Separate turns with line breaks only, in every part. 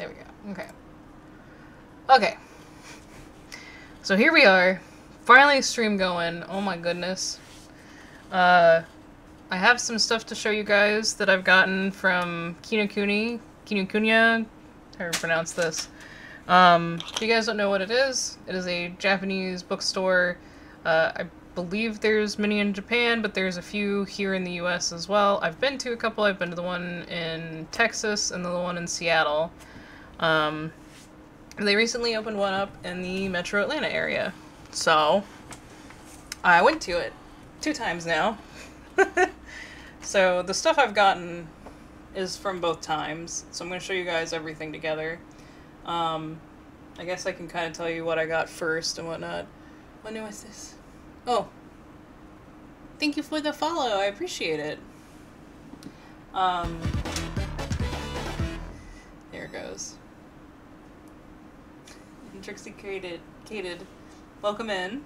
There we go. Okay. Okay. So here we are. Finally stream going. Oh my goodness. I have some stuff to show you guys that I've gotten from Kinokuniya, however you pronounce this. If you guys don't know what it is a Japanese bookstore. I believe there's many in Japan, but there's a few here in the US as well. I've been to a couple. I've been to the one in Texas and the one in Seattle. They recently opened one up in the Metro Atlanta area. So, I went to it 2 times now. So, the stuff I've gotten is from both times. So I'm going to show you guys everything together. I guess I can kind of tell you what I got first and whatnot. What new is this? Oh. Thank you for the follow. I appreciate it. There it goes. Trixie Cated. Welcome in.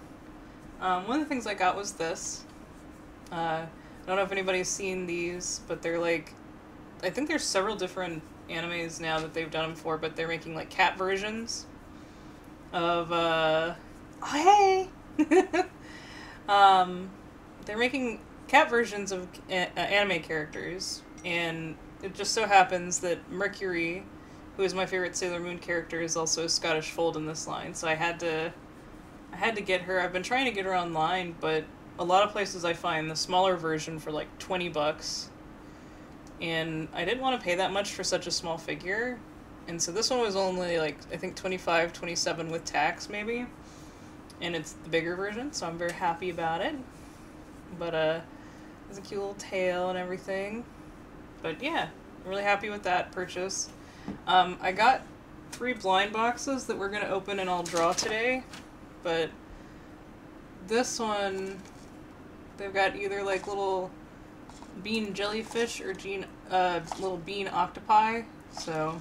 One of the things I got was this. I don't know if anybody's seen these, but they're like, I think there's several different animes now that they've done them for, but they're making like cat versions of, oh, hey! They're making cat versions of anime characters, and it just so happens that Mercury, who is my favorite Sailor Moon character, is also a Scottish fold in this line, so I had to get her. I've been trying to get her online, but a lot of places I find the smaller version for like $20, and I didn't want to pay that much for such a small figure, and so this one was only like, I think $25, $27 with tax maybe, and it's the bigger version, so I'm very happy about it. But there's a cute little tail and everything, but yeah, I'm really happy with that purchase. I got 3 blind boxes that we're going to open and I'll draw today, but this one, they've got either like little bean jellyfish or little bean octopi, so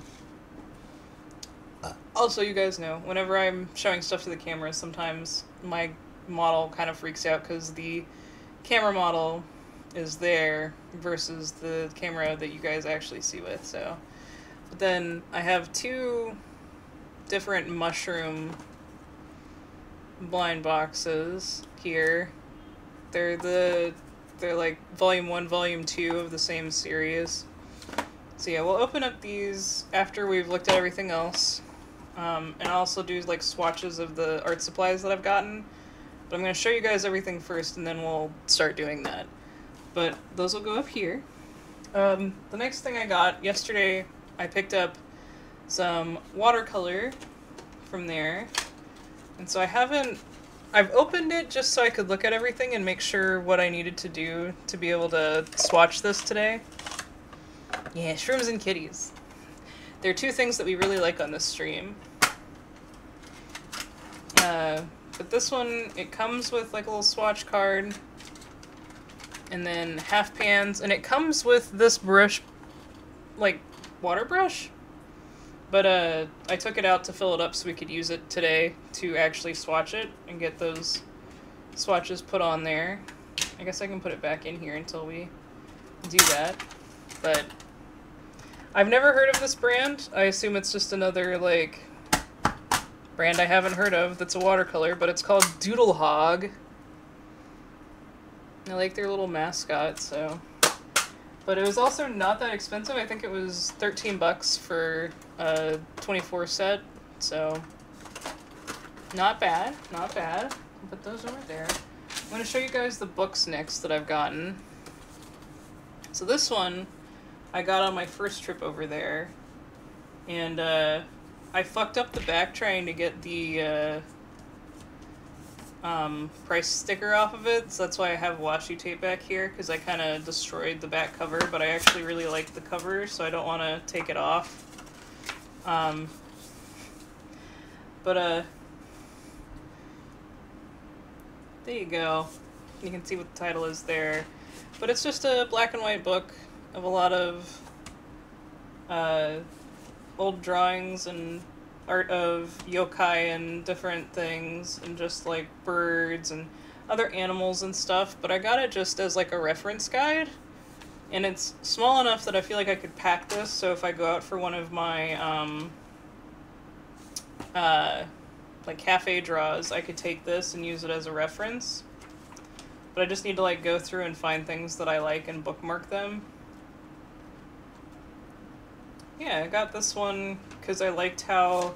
also, you guys know, whenever I'm showing stuff to the camera, sometimes my model kind of freaks out because the camera model is there versus the camera that you guys actually see with, so. But then I have 2 different mushroom blind boxes here. They're like volume 1, volume 2 of the same series. So yeah, we'll open up these after we've looked at everything else. And I'll also do like swatches of the art supplies that I've gotten. But I'm going to show you guys everything first and then we'll start doing that. But those will go up here. The next thing I got yesterday, I picked up some watercolor from there, and so I've opened it just so I could look at everything and make sure what I needed to do to be able to swatch this today. Yeah, shrooms and kitties. There are 2 things that we really like on this stream. But this one, it comes with like a little swatch card, and then half pans, and it comes with this brush, like, water brush, but I took it out to fill it up so we could use it today to actually swatch it and get those swatches put on there. I guess I can put it back in here until we do that, but I've never heard of this brand. I assume it's just another, like, brand I haven't heard of that's a watercolor, but it's called Doodle Hog. I like their little mascot, so. But it was also not that expensive. I think it was $13 for a 24 set, so not bad, not bad. I'll put those over there. I'm going to show you guys the books next that I've gotten. So this one I got on my first trip over there, and I fucked up the back trying to get the price sticker off of it, so that's why I have washi tape back here, because I kind of destroyed the back cover, but I actually really like the cover, so I don't want to take it off. There you go. You can see what the title is there. But it's just a black and white book of a lot of old drawings and art of yokai and different things, and just like birds and other animals and stuff, but I got it just as like a reference guide, and it's small enough that I feel like I could pack this, so if I go out for one of my like cafe draws, I could take this and use it as a reference. But I just need to like go through and find things that I like and bookmark them. Yeah, I got this one because I liked how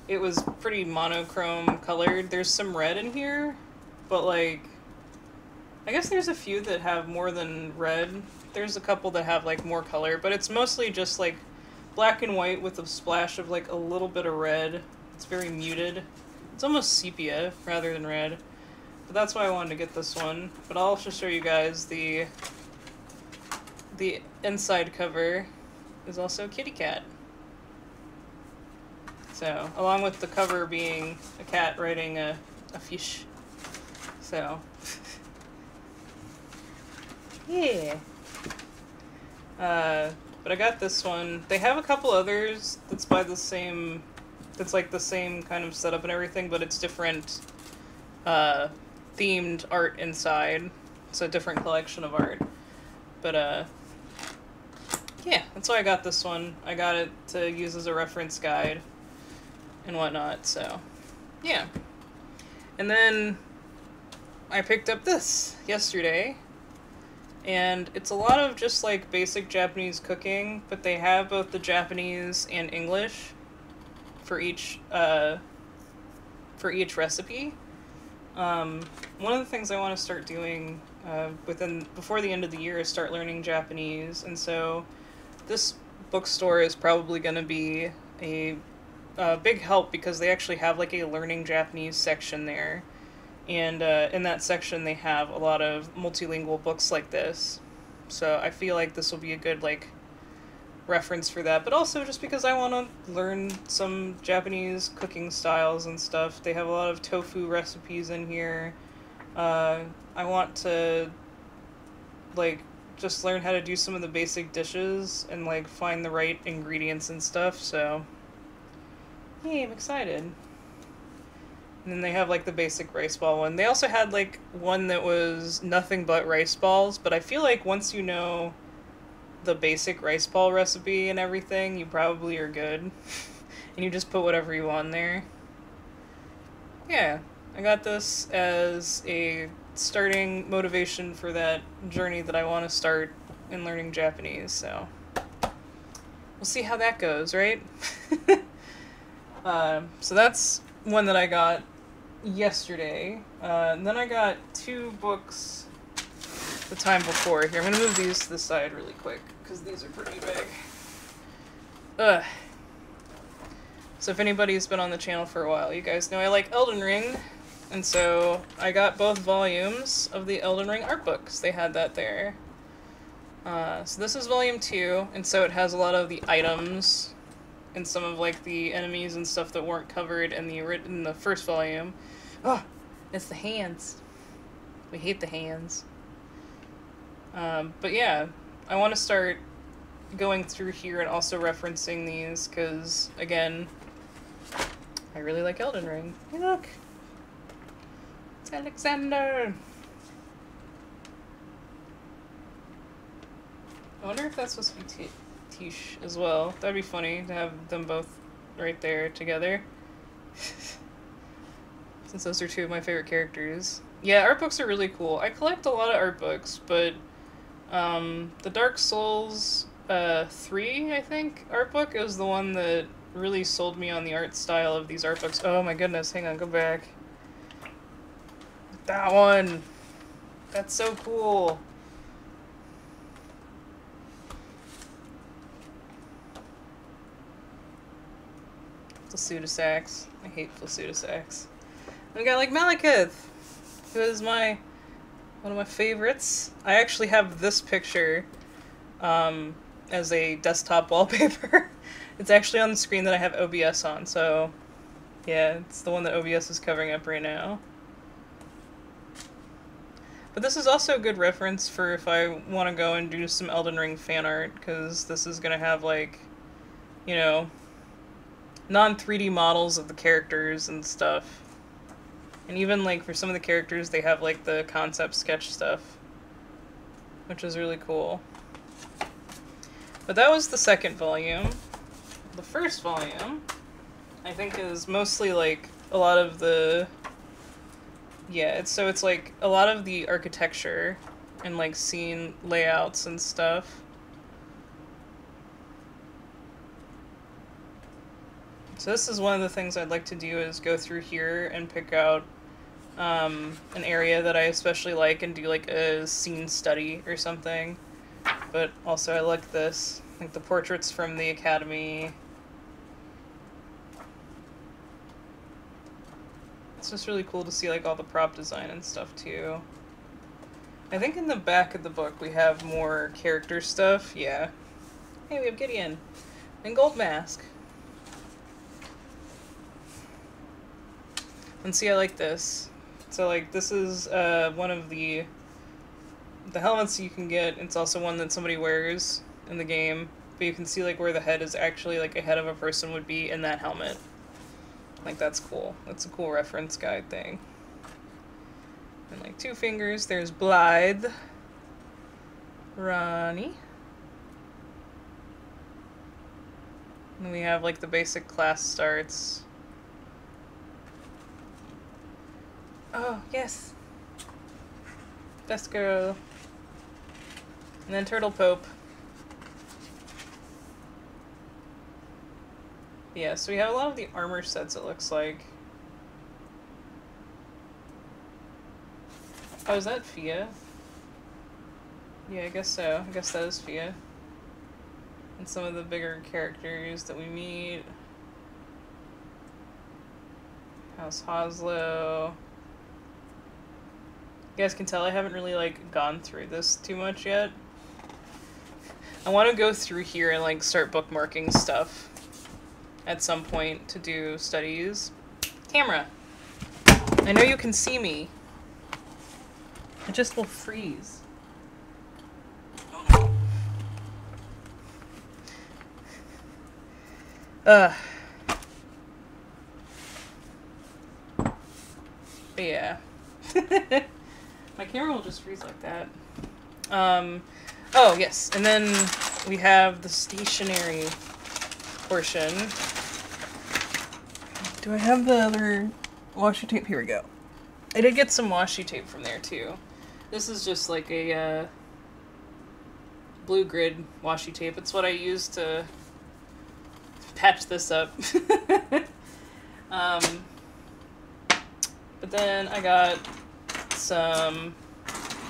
it was pretty monochrome colored. There's some red in here, but like, I guess there's a few that have more than red. There's a couple that have like more color, but it's mostly just like black and white with a splash of like a little bit of red. It's very muted. It's almost sepia rather than red. But that's why I wanted to get this one. But I'll also show you guys the inside cover is also a kitty cat. So, along with the cover being a cat riding a fish. So, yeah. But I got this one. They have a couple others that's by the same, that's like the same kind of setup and everything, but it's different, themed art inside. It's a different collection of art. But, yeah, that's why I got this one. I got it to use as a reference guide and whatnot, so, yeah. And then I picked up this yesterday, and it's a lot of just like basic Japanese cooking, but they have both the Japanese and English for each recipe. One of the things I want to start doing before the end of the year is start learning Japanese, and so this bookstore is probably going to be a big help because they actually have like a learning Japanese section there. And in that section they have a lot of multilingual books like this. So I feel like this will be a good like reference for that. But also just because I want to learn some Japanese cooking styles and stuff. They have a lot of tofu recipes in here. I want to like just learn how to do some of the basic dishes and like find the right ingredients and stuff. So hey, I'm excited. And then they have like the basic rice ball one. They also had like one that was nothing but rice balls, but I feel like once you know the basic rice ball recipe and everything, you probably are good. And you just put whatever you want in there. Yeah, I got this as a starting motivation for that journey that I want to start in learning Japanese, so we'll see how that goes, right? So that's one that I got yesterday. And then I got 2 books the time before. Here, I'm gonna move these to the side really quick, because these are pretty big. Ugh. So if anybody's been on the channel for a while, you guys know I like Elden Ring, and so I got both volumes of the Elden Ring art books. They had that there. So this is volume 2, and so it has a lot of the items and some of like the enemies and stuff that weren't covered in the first volume. Oh, it's the hands. We hate the hands. But yeah, I want to start going through here and also referencing these because, again, I really like Elden Ring. Hey, look! It's Alexander! I wonder if that's supposed to be Tish as well. That'd be funny to have them both right there together. Since those are 2 of my favorite characters. Yeah, art books are really cool. I collect a lot of art books, but the Dark Souls 3, I think, art book is the one that really sold me on the art style of these art books. Oh my goodness, hang on, go back. That one! That's so cool! Flasudasax. I hate Flasudasax. And we got like Malekith, who is one of my favorites. I actually have this picture as a desktop wallpaper. It's actually on the screen that I have OBS on, so yeah, it's the one that OBS is covering up right now. But this is also a good reference for if I want to go and do some Elden Ring fan art, because this is going to have like, you know, non-3D models of the characters and stuff. And even like for some of the characters they have like the concept sketch stuff, which is really cool. But that was the second volume. The first volume I think is mostly like a lot of the, yeah, it's like a lot of the architecture and like scene layouts and stuff. So this is one of the things I'd like to do is go through here and pick out an area that I especially like and do like a scene study or something. But also I like this, like the portraits from the Academy. It's just really cool to see like all the prop design and stuff too. I think in the back of the book we have more character stuff, yeah. Hey, we have Gideon and Gold Mask. And see, I like this. So like this is one of the helmets you can get. It's also one that somebody wears in the game, but you can see like where the head is actually like a head of a person would be in that helmet. Like that's cool. That's a cool reference guide thing. And like 2 fingers, there's Blythe, Ronnie. And we have like the basic class starts. Oh, yes. Best girl. And then Turtle Pope. Yeah, so we have a lot of the armor sets, it looks like. Oh, is that Fia? Yeah, I guess so. I guess that is Fia. And some of the bigger characters that we meet. House Hoslow. You guys can tell I haven't really, like, gone through this too much yet. I want to go through here and, like, start bookmarking stuff at some point to do studies. Camera! I know you can see me. I just will freeze. But yeah. My camera will just freeze like that. Oh, yes. And then we have the stationary portion. Do I have the other washi tape? Here we go. I did get some washi tape from there, too. This is just like a blue grid washi tape. It's what I use to patch this up. But then I got some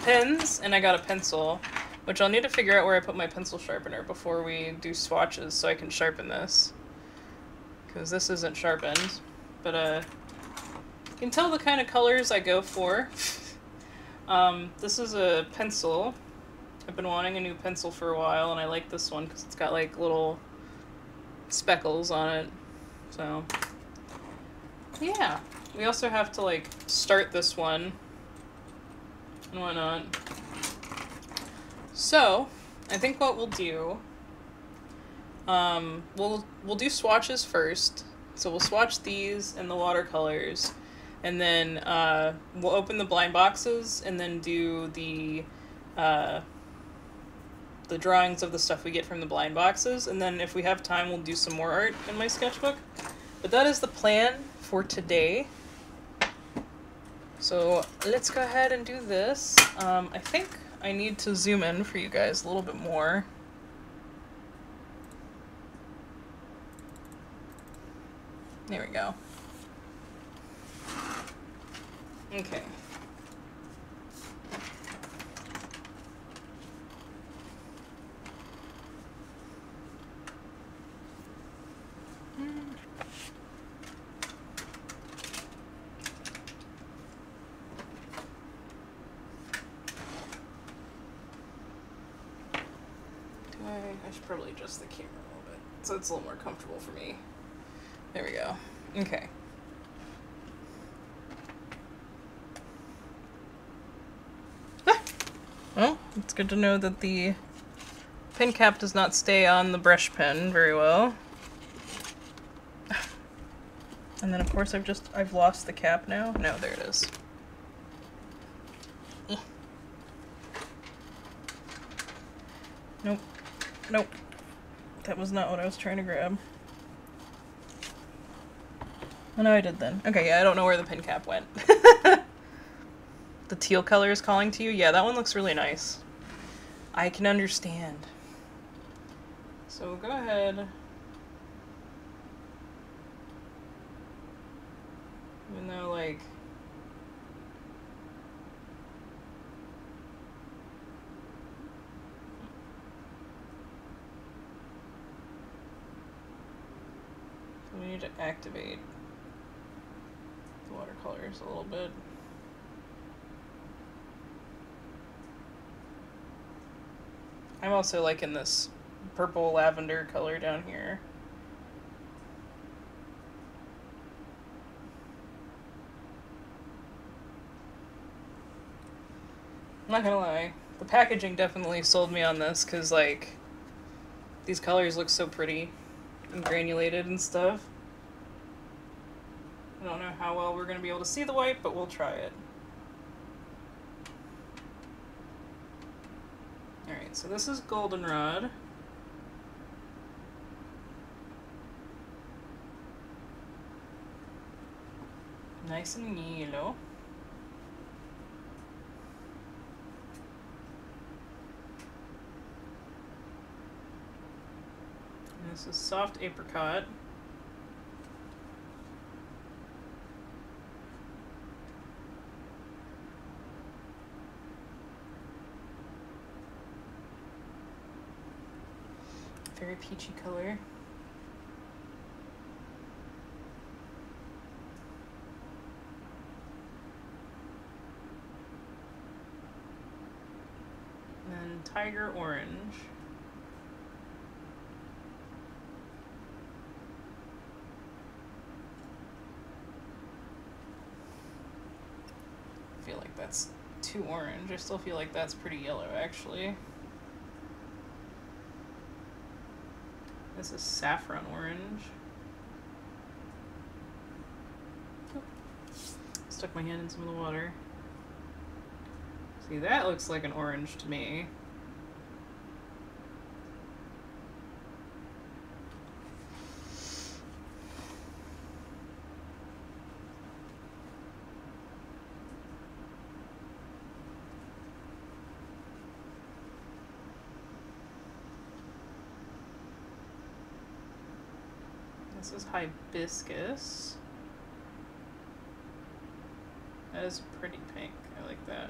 pens, and I got a pencil, which I'll need to figure out where I put my pencil sharpener before we do swatches so I can sharpen this. Because this isn't sharpened. But, you can tell the kind of colors I go for. This is a pencil. I've been wanting a new pencil for a while, and I like this one because it's got, like, little speckles on it. So, yeah. We also have to, like, start this one and whatnot. So, I think what we'll do, we'll do swatches first. So we'll swatch these and the watercolors, and then we'll open the blind boxes and then do the drawings of the stuff we get from the blind boxes, and then if we have time we'll do some more art in my sketchbook. But that is the plan for today. So let's go ahead and do this. I think I need to zoom in for you guys a little bit more. There we go. Okay. I should probably adjust the camera a little bit so it's a little more comfortable for me. There we go. Okay. Ah! Well, it's good to know that the pen cap does not stay on the brush pen very well. And then of course I've lost the cap now. No, there it is. Nope. Nope. That was not what I was trying to grab. Oh, no, I did then. Okay, yeah, I don't know where the pin cap went. The teal color is calling to you? Yeah, that one looks really nice. I can understand. So we'll go ahead. Even though, like... So we need to activate the watercolors a little bit. I'm also liking this purple lavender color down here. I'm not gonna lie, the packaging definitely sold me on this, because, like, these colors look so pretty and granulated and stuff. I don't know how well we're gonna be able to see the white, but we'll try it. Alright, so this is goldenrod. Nice and yellow. And this is soft apricot. Very peachy color. And then tiger orange. I feel like that's too orange. I still feel like that's pretty yellow, actually. This is saffron orange. Oh. Stuck my hand in some of the water. See, that looks like an orange to me. This is hibiscus. That is pretty pink. I like that.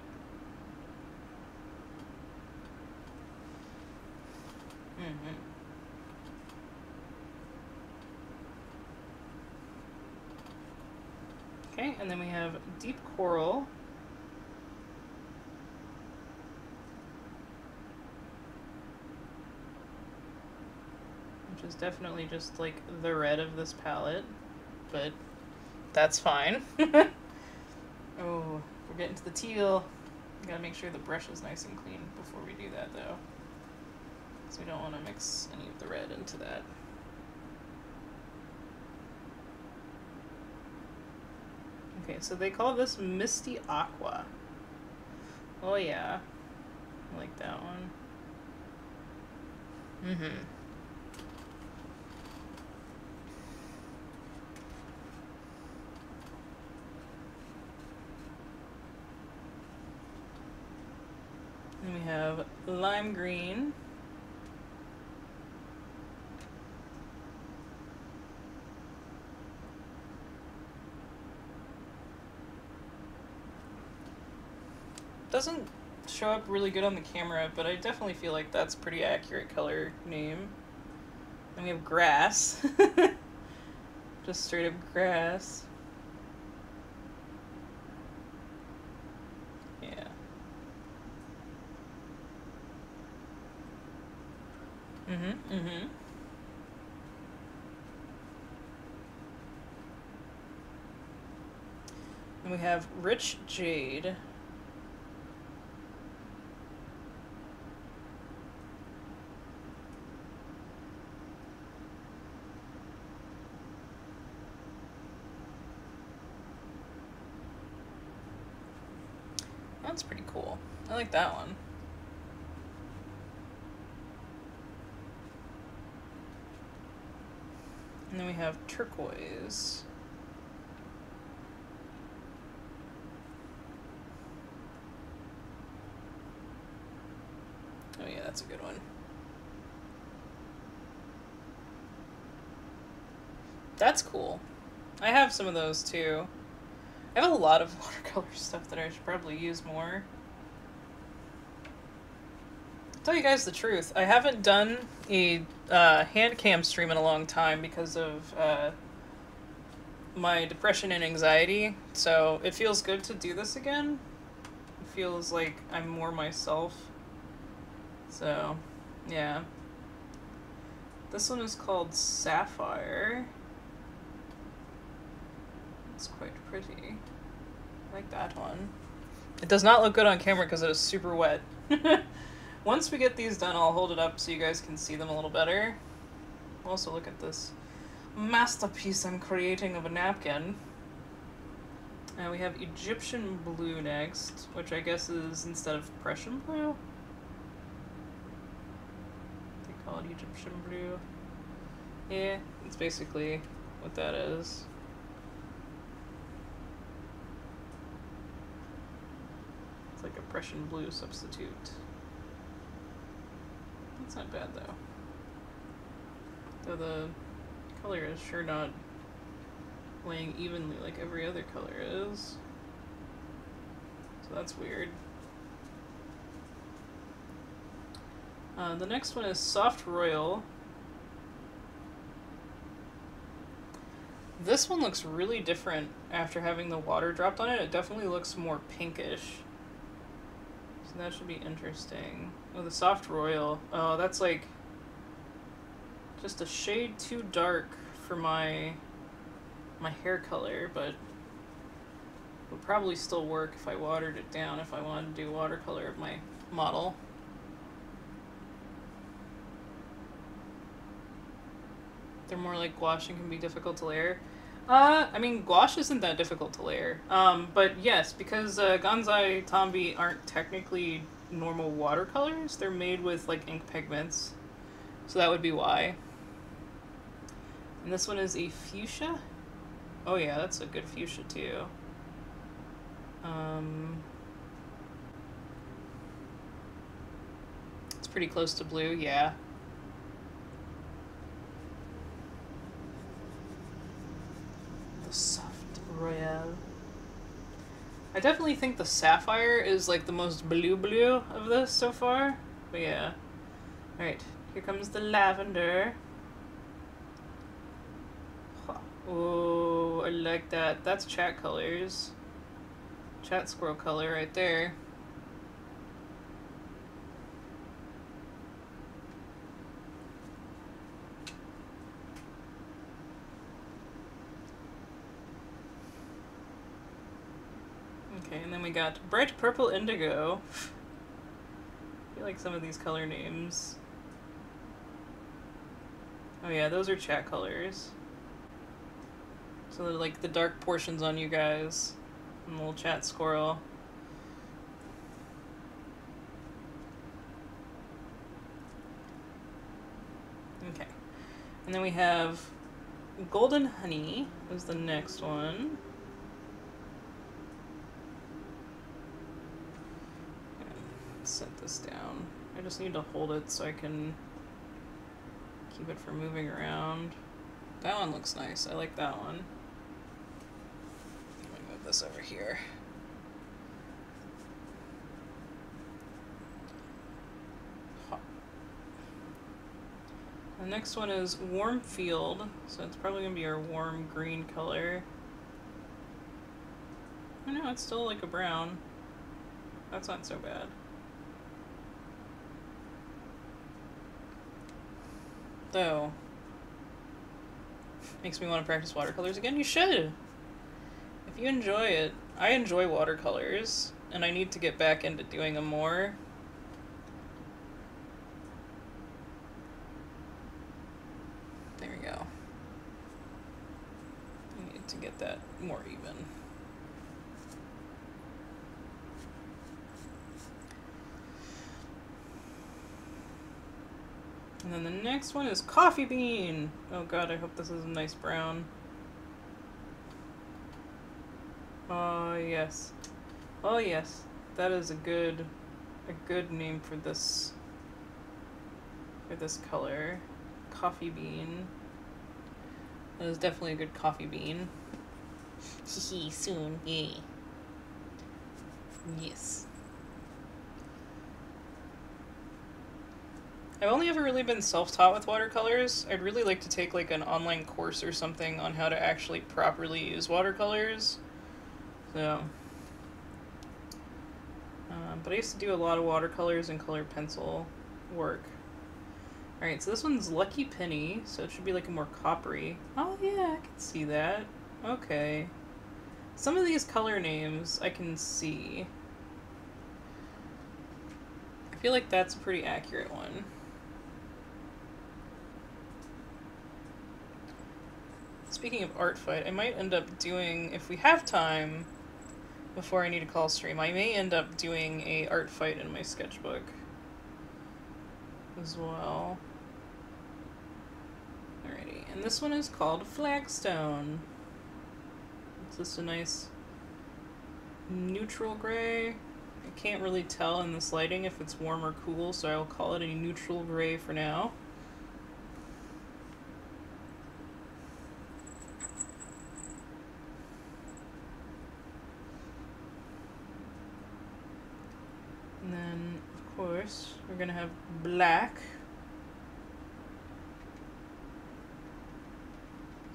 Okay, and then we have deep coral. Which is definitely just like the red of this palette, but that's fine. Oh, we're getting to the teal. Gotta make sure the brush is nice and clean before we do that, though, because we don't want to mix any of the red into that. Okay, so they call this Misty Aqua. Oh yeah, I like that one. Then we have lime green. Doesn't show up really good on the camera, but I definitely feel like that's pretty accurate color name. Then we have grass. Just straight up grass. Yeah. And we have rich jade. That's pretty cool. I like that one. And then we have turquoise. that's a good one. That's cool. I have some of those too. I have a lot of watercolor stuff that I should probably use more. I'll tell you guys the truth. I haven't done a hand cam stream in a long time because of my depression and anxiety. So it feels good to do this again. It feels like I'm more myself. So, yeah. This one is called Sapphire. It's quite pretty. I like that one. It does not look good on camera because it is super wet. Once we get these done, I'll hold it up so you guys can see them a little better. Also, look at this masterpiece I'm creating of a napkin. And we have Egyptian blue next, which I guess is instead of Prussian blue. They call it Egyptian blue. Yeah, it's basically what that is. It's like a Prussian blue substitute. That's not bad though. Though the color is sure not laying evenly like every other color is. So that's weird. The next one is Soft Royal. This one looks really different after having the water dropped on it. It definitely looks more pinkish. So that should be interesting. Oh, the Soft Royal. Oh, that's like just a shade too dark for my hair color, but would probably still work if I watered it down if I wanted to do watercolor of my model. They're more like gouache and can be difficult to layer. I mean, gouache isn't that difficult to layer. But yes, because Ganzai Tambi aren't technically normal watercolors, they're made with like ink pigments. So that would be why. And this one is a fuchsia. Oh yeah, that's a good fuchsia too. It's pretty close to blue, yeah. Soft Royale. I definitely think the Sapphire is like the most blue of this so far. But yeah. Alright, here comes the lavender. Oh, I like that. That's chat colors. Chat squirrel color right there. Okay, and then we got Bright Purple Indigo. I feel like some of these color names. Oh yeah, those are chat colors. So they're like the dark portions on you guys. And the little chat squirrel. Okay. And then we have Golden Honey is the next one. Set this down. I just need to hold it so I can keep it from moving around. That one looks nice. I like that one. Let me move this over here. The next one is Warm Field, so it's probably going to be our warm green color. I know, it's still like a brown. That's not so bad. Though, makes me want to practice watercolors again. You should! If you enjoy it. I enjoy watercolors, and I need to get back into doing them more. There we go. I need to get that more even. And then the next one is Coffee Bean. Oh god, I hope this is a nice brown. Oh yes. Oh yes. That is a good name for this for this color. Coffee bean. That is definitely a good coffee bean. Hehe, soon, yay. Yes. I've only ever really been self-taught with watercolors. I'd really like to take like an online course or something on how to actually properly use watercolors. So, but I used to do a lot of watercolors and colored pencil work. Alright, so this one's Lucky Penny, so it should be like a more coppery. Oh yeah, I can see that. Okay. Some of these color names I can see. I feel like that's a pretty accurate one. Speaking of art fight, I might end up doing, if we have time before I need to call stream, I may end up doing a art fight in my sketchbook as well. Alrighty, and this one is called Flagstone. It's just a nice neutral gray. I can't really tell in this lighting if it's warm or cool, so I will call it a neutral gray for now. And then, of course, we're gonna have black.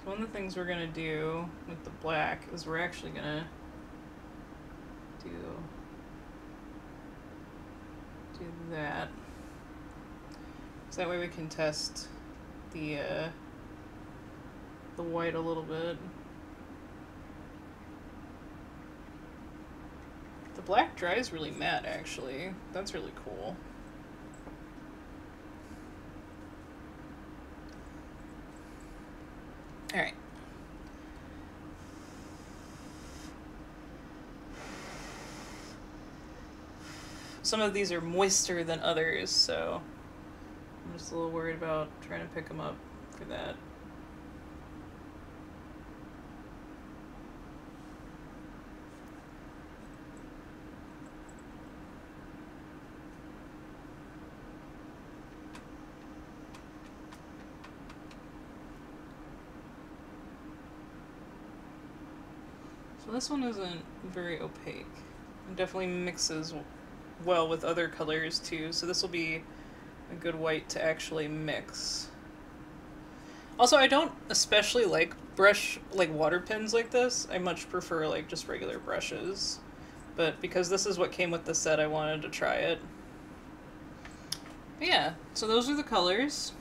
So one of the things we're gonna do with the black is we're actually gonna do that. So that way we can test the white a little bit. The black dries really matte, actually. That's really cool. Alright. Some of these are moister than others, so I'm just a little worried about trying to pick them up for that. So this one isn't very opaque. It definitely mixes well with other colors too, so this will be a good white to actually mix. Also, I don't especially like water pens like this. I much prefer like just regular brushes. But because this is what came with the set, I wanted to try it. But yeah, so those are the colors.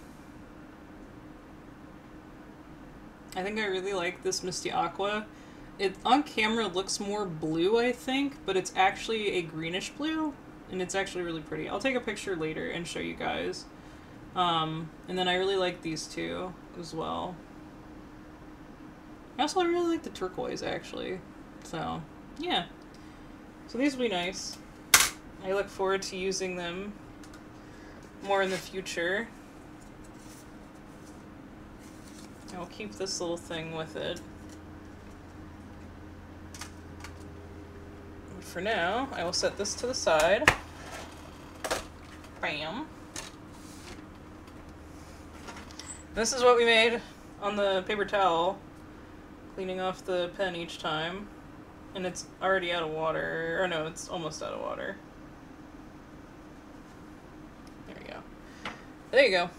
I think I really like this Misty Aqua. It on camera looks more blue, I think, but it's actually a greenish blue, and it's actually really pretty. I'll take a picture later and show you guys. And then I really like these two as well. I also really like the turquoise, actually. So, yeah. So these will be nice. I look forward to using them more in the future. I'll keep this little thing with it. For now, I will set this to the side. Bam. This is what we made on the paper towel, cleaning off the pen each time. And it's already out of water, or no, it's almost out of water. There you go. There you go.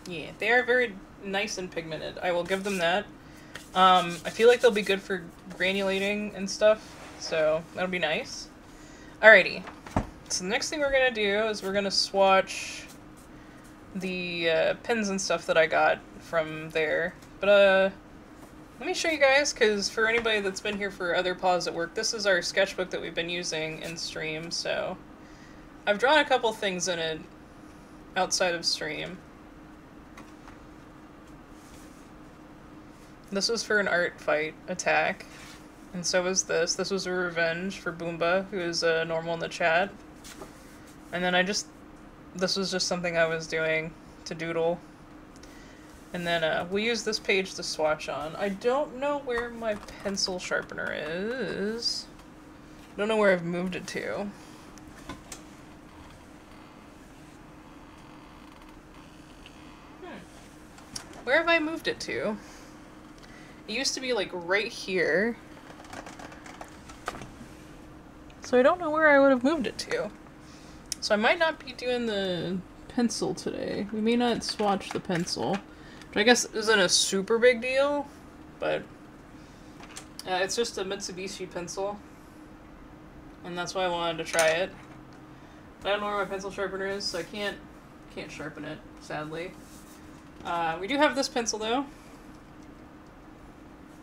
Yeah, they are very nice and pigmented. I will give them that. I feel like they'll be good for granulating and stuff, so that'll be nice. Alrighty. So the next thing we're gonna do is we're gonna swatch the pens and stuff that I got from there. But let me show you guys, because for anybody that's been here for other Paws at Work, this is our sketchbook that we've been using in stream, so I've drawn a couple things in it outside of stream. This was for an art fight attack, and so was this. This was a revenge for Boomba, who is normal in the chat. And then this was just something I was doing to doodle. And then we'll use this page to swatch on. I don't know where my pencil sharpener is. Don't know where I've moved it to. Where have I moved it to? It used to be like right here. So I don't know where I would have moved it to. So I might not be doing the pencil today. We may not swatch the pencil, which I guess isn't a super big deal, but it's just a Mitsubishi pencil, and that's why I wanted to try it. But I don't know where my pencil sharpener is, so I can't sharpen it, sadly. We do have this pencil though.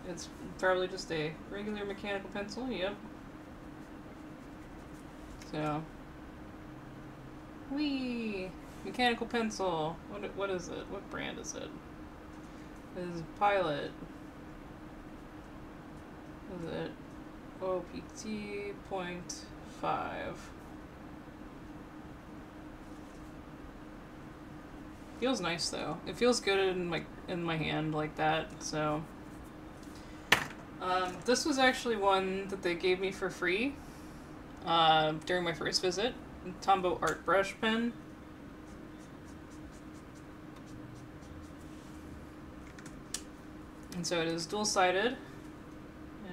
It's probably just a regular mechanical pencil, yep. So, whee! Mechanical pencil. What is it? What brand is it? It is Pilot. Is it OPT.5? Feels nice though. It feels good in my hand like that. So, this was actually one that they gave me for free during my first visit. Tombow Art Brush Pen. And so it is dual-sided. It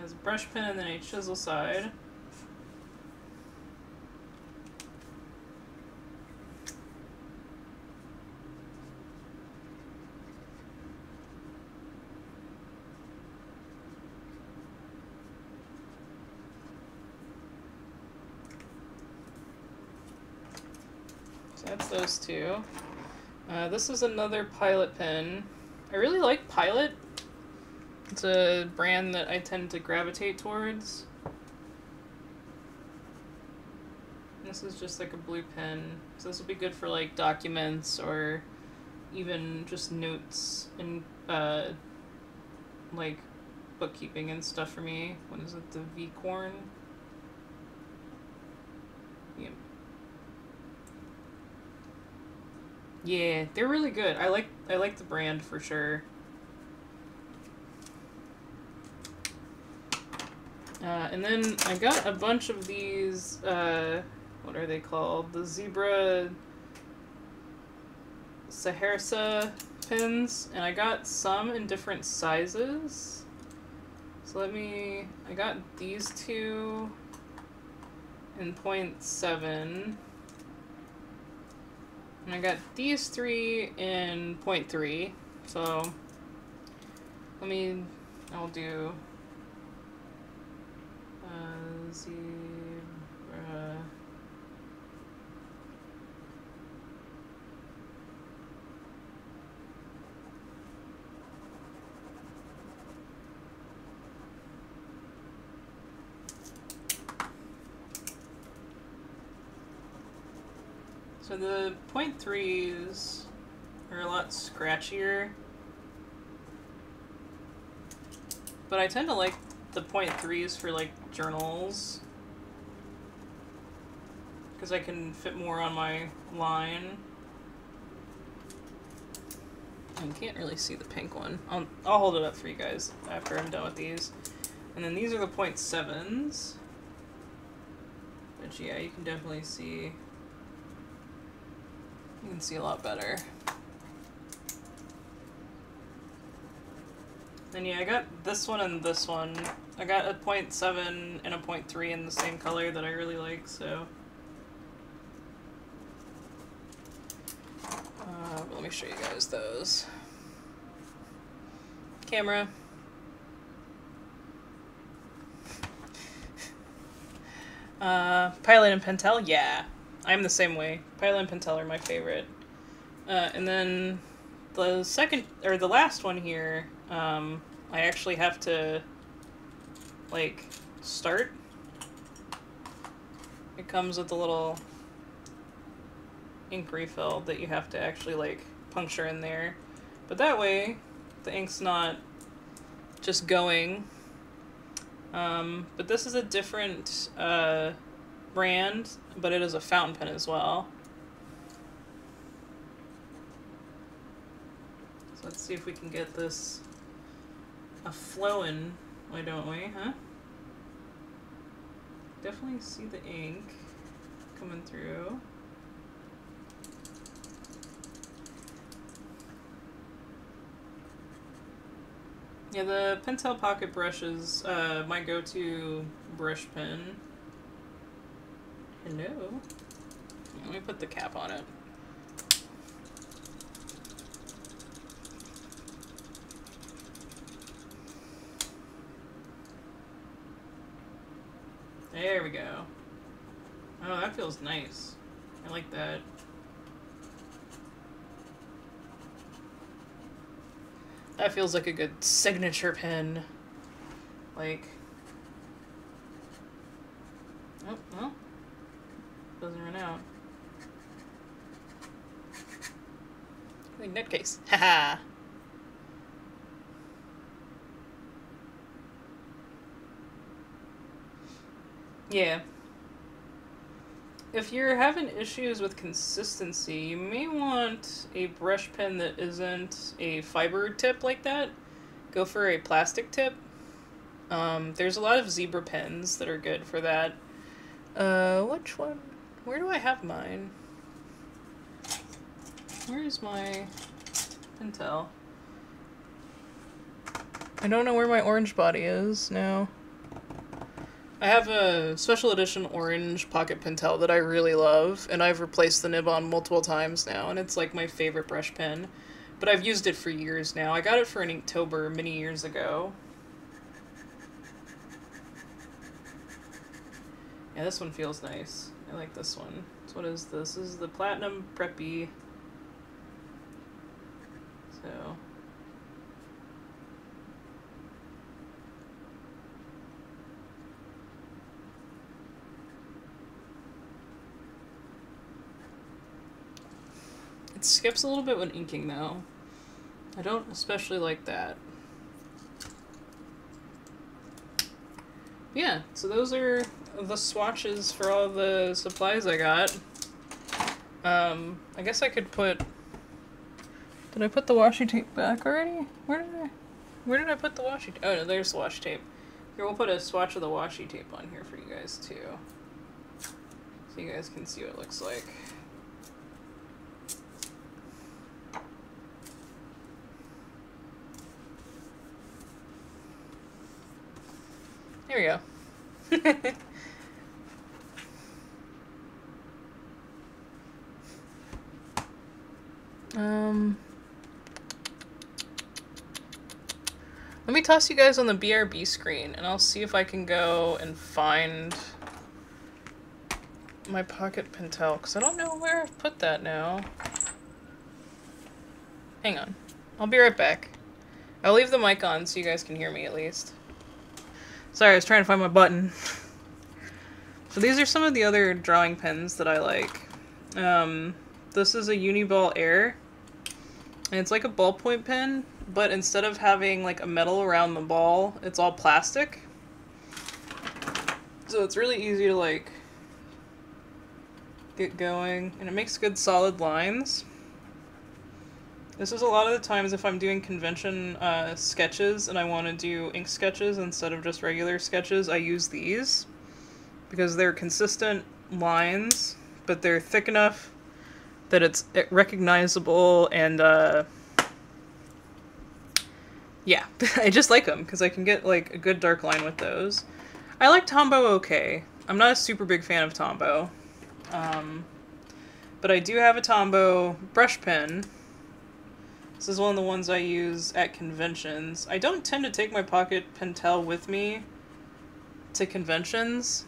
has a brush pen and then a chisel side. So that's those two. This is another Pilot pen. I really like Pilot. It's a brand that I tend to gravitate towards. This is just like a blue pen. So this will be good for like documents or even just notes and like bookkeeping and stuff for me. What is it? The V-Corn? Yep. Yeah, they're really good. I like the brand for sure. And then I got a bunch of these, what are they called? The Zebra Saharsa pens, and I got some in different sizes. So I got these two in 0.7, and I got these three in 0.3, so I'll do Zebra. So the 0.3s are a lot scratchier, but I tend to like the 0.3s for like journals because I can fit more on my line. I can't really see the pink one. I'll hold it up for you guys after I'm done with these. And then these are the 0.7s, which yeah, you can definitely see. You can see a lot better. And yeah, I got this one and this one. I got a 0.7 and a 0.3 in the same color that I really like, so. Let me show you guys those. Camera. Pilot and Pentel, yeah. I'm the same way. Pilot and Pentel are my favorite. And then the last one here, I actually have to, like, start. It comes with a little ink refill that you have to actually, like, puncture in there. But that way, the ink's not just going. But this is a different, brand, but it is a fountain pen as well. So let's see if we can get this a-flowing. Why don't we, huh? Definitely see the ink coming through. Yeah, the Pentel Pocket Brush is my go-to brush pen. Hello. Let me put the cap on it. There we go. Oh, that feels nice. I like that. That feels like a good signature pen. Like... Oh, well. Doesn't run out. Like nutcase. Haha! Yeah. If you're having issues with consistency, you may want a brush pen that isn't a fiber tip like that. Go for a plastic tip. There's a lot of zebra pens that are good for that. Which one? Where do I have mine? Where's my Pentel? I don't know where my orange body is now. I have a special edition orange pocket Pentel that I really love, and I've replaced the nib on multiple times now, and it's like my favorite brush pen. But I've used it for years now. I got it for an Inktober many years ago. Yeah, this one feels nice. I like this one. So what is this? This is the Platinum Preppy. So... It skips a little bit when inking, though. I don't especially like that. Yeah, so those are the swatches for all the supplies I got. I guess I could put... Did I put the washi tape back already? Where did I put the washi tape? Oh, no, there's the washi tape. Here, we'll put a swatch of the washi tape on here for you guys, too. So you guys can see what it looks like. There we go. Let me toss you guys on the BRB screen, and I'll see if I can go and find my pocket Pentel, because I don't know where I've put that now. Hang on. I'll be right back. I'll leave the mic on so you guys can hear me at least. Sorry, I was trying to find my button. So these are some of the other drawing pens that I like. This is a Uniball Air. And it's like a ballpoint pen, but instead of having like a metal around the ball, it's all plastic. So it's really easy to like get going, and it makes good solid lines. This is a lot of the times if I'm doing convention sketches and I want to do ink sketches instead of just regular sketches, I use these because they're consistent lines, but they're thick enough that it's recognizable, and yeah, I just like them because I can get like a good dark line with those. I like Tombow okay. I'm not a super big fan of Tombow, but I do have a Tombow brush pen. This is one of the ones I use at conventions. I don't tend to take my pocket Pentel with me to conventions,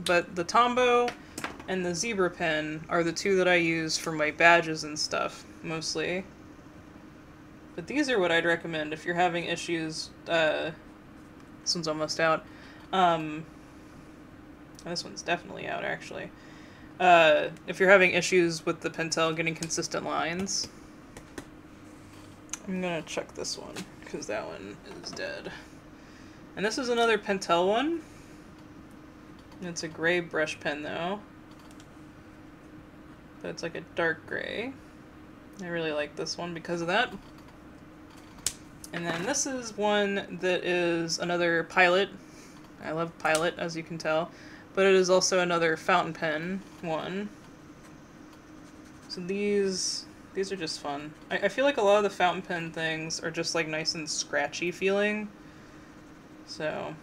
but the Tombow and the Zebra pen are the two that I use for my badges and stuff, mostly. But these are what I'd recommend if you're having issues. This one's almost out. This one's definitely out, actually. If you're having issues with the Pentel getting consistent lines. I'm gonna check this one, because that one is dead. And this is another Pentel one. It's a gray brush pen, though. But it's like a dark gray. I really like this one because of that. And then this is one that is another pilot. I love pilot, as you can tell. But it is also another fountain pen one. So these are just fun. I feel like a lot of the fountain pen things are just like nice and scratchy feeling. So,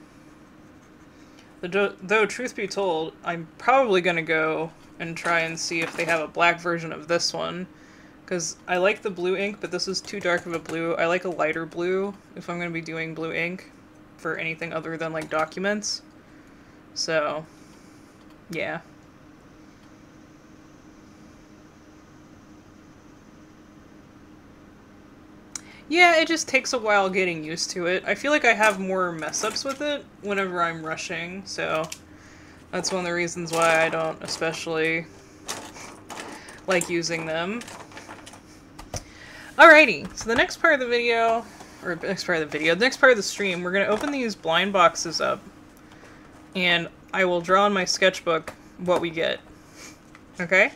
though truth be told, I'm probably gonna go and try and see if they have a black version of this one. Because I like the blue ink, but this is too dark of a blue. I like a lighter blue if I'm gonna be doing blue ink for anything other than like documents. So, yeah. Yeah, it just takes a while getting used to it. I feel like I have more mess-ups with it whenever I'm rushing, so that's one of the reasons why I don't especially like using them. Alrighty, so the next part of the video, the next part of the stream, we're going to open these blind boxes up, and I will draw in my sketchbook what we get. Okay?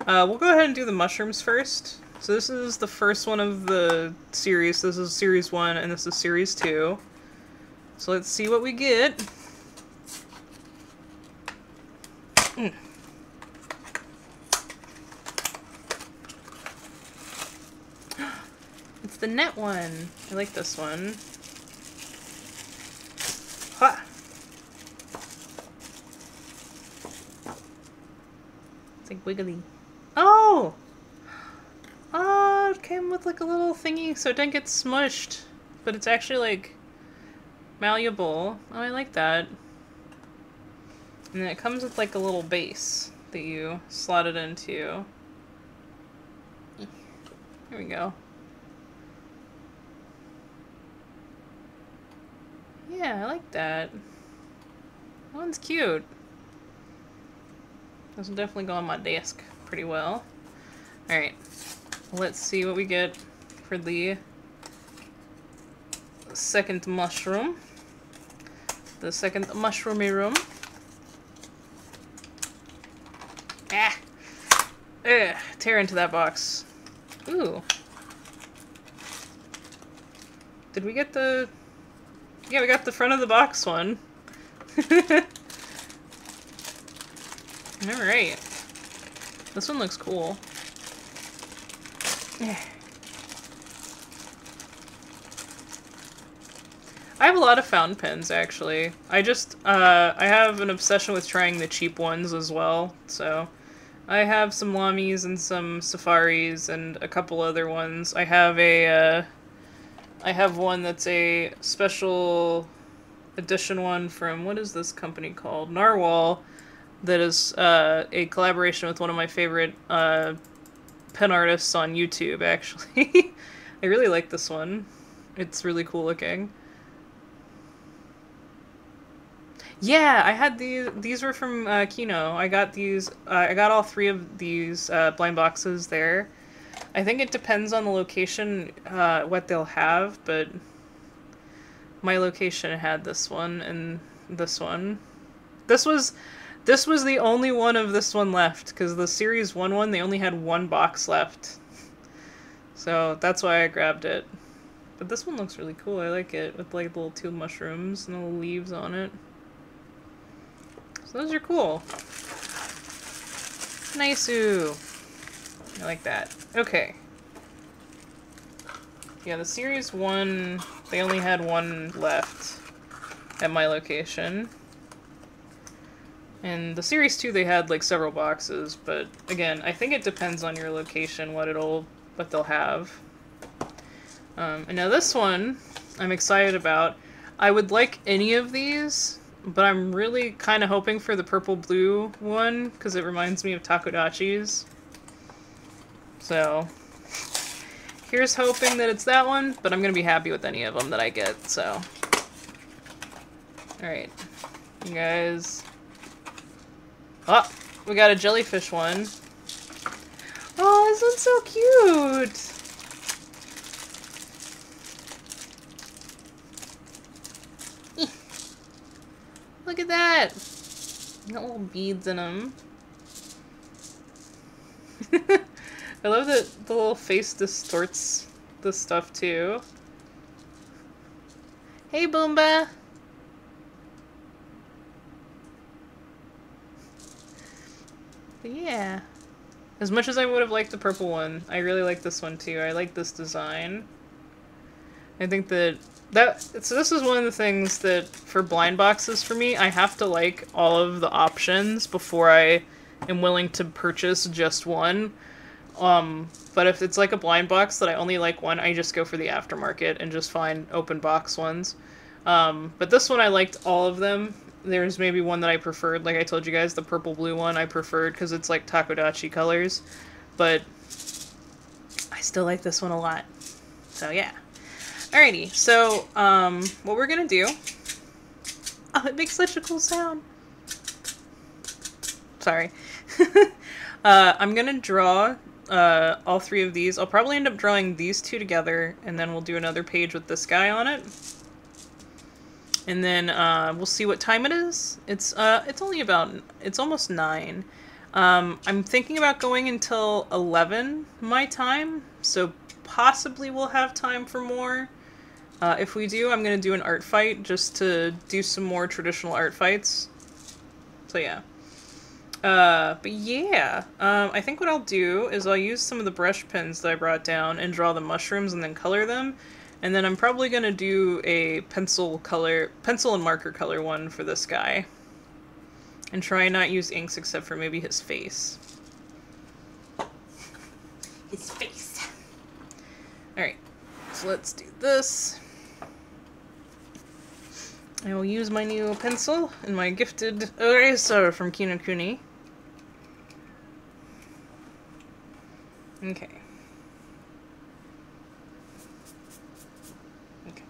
We'll go ahead and do the mushrooms first. So this is the first one of the series. This is series 1 and this is series 2. So let's see what we get. It's the net one. I like this one. Ha! It's like wiggly. Oh! Oh, it came with like a little thingy so it didn't get smushed. But it's actually like malleable. Oh, I like that. And then it comes with like a little base that you slot it into. There we go. Yeah, I like that. That one's cute. This will definitely go on my desk pretty well. Alright. Let's see what we get for the second mushroom. The second mushroomy room. Ah! Ugh, tear into that box. Ooh. Did we get the... Yeah, we got the front of the box one. Alright. This one looks cool. I have a lot of fountain pens, actually. I have an obsession with trying the cheap ones as well, so... I have some Lamis and some Safaris and a couple other ones. I have one that's a special edition one from, what is this company called? Narwhal, that is a collaboration with one of my favorite pen artists on YouTube, actually. I really like this one. It's really cool looking. Yeah, I had these were from Kino. I got these, I got all 3 of these blind boxes there. I think it depends on the location, what they'll have, but my location had this one and this one. This was the only one of this one left, because the Series 1 one, they only had 1 box left. So that's why I grabbed it. But this one looks really cool. I like it, with like little 2 mushrooms and little leaves on it. So those are cool. Nice-oo. I like that. Okay. Yeah, the Series 1, they only had 1 left at my location. And the Series 2, they had like several boxes, but again, I think it depends on your location what they'll have. And now this one, I'm excited about. I would like any of these, but I'm really kind of hoping for the purple-blue one, because it reminds me of Takodachi's. So, here's hoping that it's that one, but I'm going to be happy with any of them that I get, so. Alright. You guys... Oh! We got a jellyfish one. Oh, this one's so cute! Look at that! Got little beads in them. I love that the little face distorts the stuff too. Hey, Boomba! But yeah. As much as I would have liked the purple one, I really like this one too. I like this design. I think so this is one of the things that for blind boxes for me, I have to like all of the options before I am willing to purchase just one. But if it's like a blind box that I only like one, I just go for the aftermarket and just find open box ones. But this one I liked all of them. There's maybe one that I preferred, like I told you guys, the purple blue one I preferred because it's like Takodachi colors. But I still like this one a lot. So yeah. Alrighty, so what we're gonna do... Oh, it makes such a cool sound. Sorry. I'm gonna draw all three of these. I'll probably end up drawing these two together, and then we'll do another page with this guy on it. And then we'll see what time it is. It's almost 9. I'm thinking about going until 11 my time, so possibly we'll have time for more. If we do, I'm going to do an art fight just to do some more traditional art fights. So yeah. But yeah, I think what I'll do is I'll use some of the brush pens that I brought down and draw the mushrooms and then color them. And then I'm probably going to do a pencil and marker color one for this guy. And try and not use inks except for maybe his face. His face. Alright, so let's do this. I will use my new pencil and my gifted eraser from Kinokuni. Okay. Okay.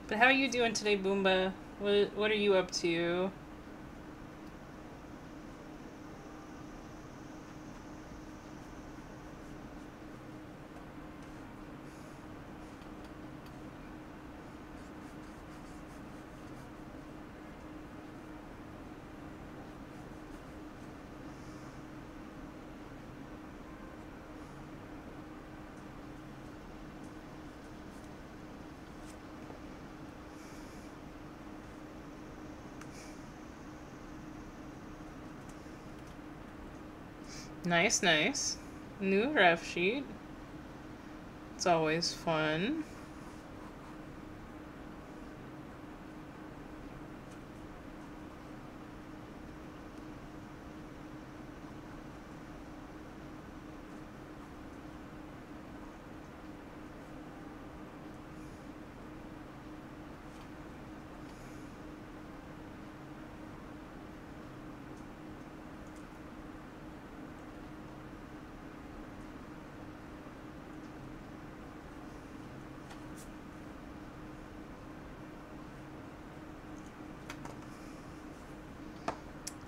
But how are you doing today, Boomba? What are you up to? Nice, nice. New ref sheet. It's always fun.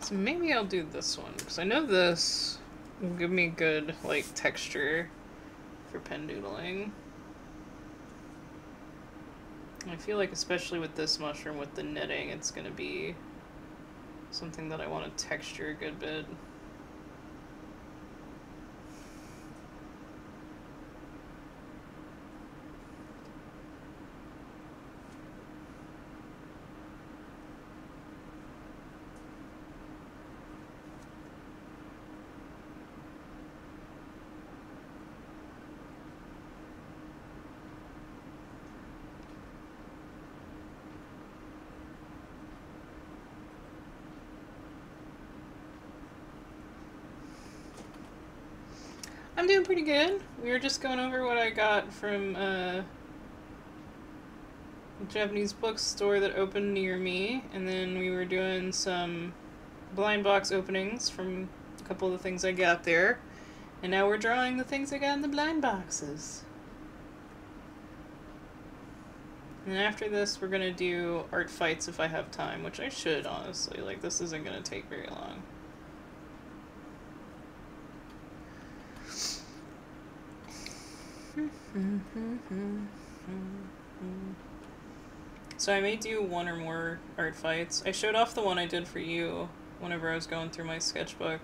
So maybe I'll do this one, because I know this will give me good, like, texture for pen doodling. I feel like especially with this mushroom, with the knitting, it's going to be something that I want to texture a good bit. I'm doing pretty good. We were just going over what I got from Japanese bookstore that opened near me, and then we were doing some blind box openings from a couple of the things I got there, and now we're drawing the things I got in the blind boxes. And after this, we're gonna do art fights if I have time, which I should, honestly. Like, this isn't gonna take very long. So I may do one or more art fights. I showed off the one I did for you whenever I was going through my sketchbook.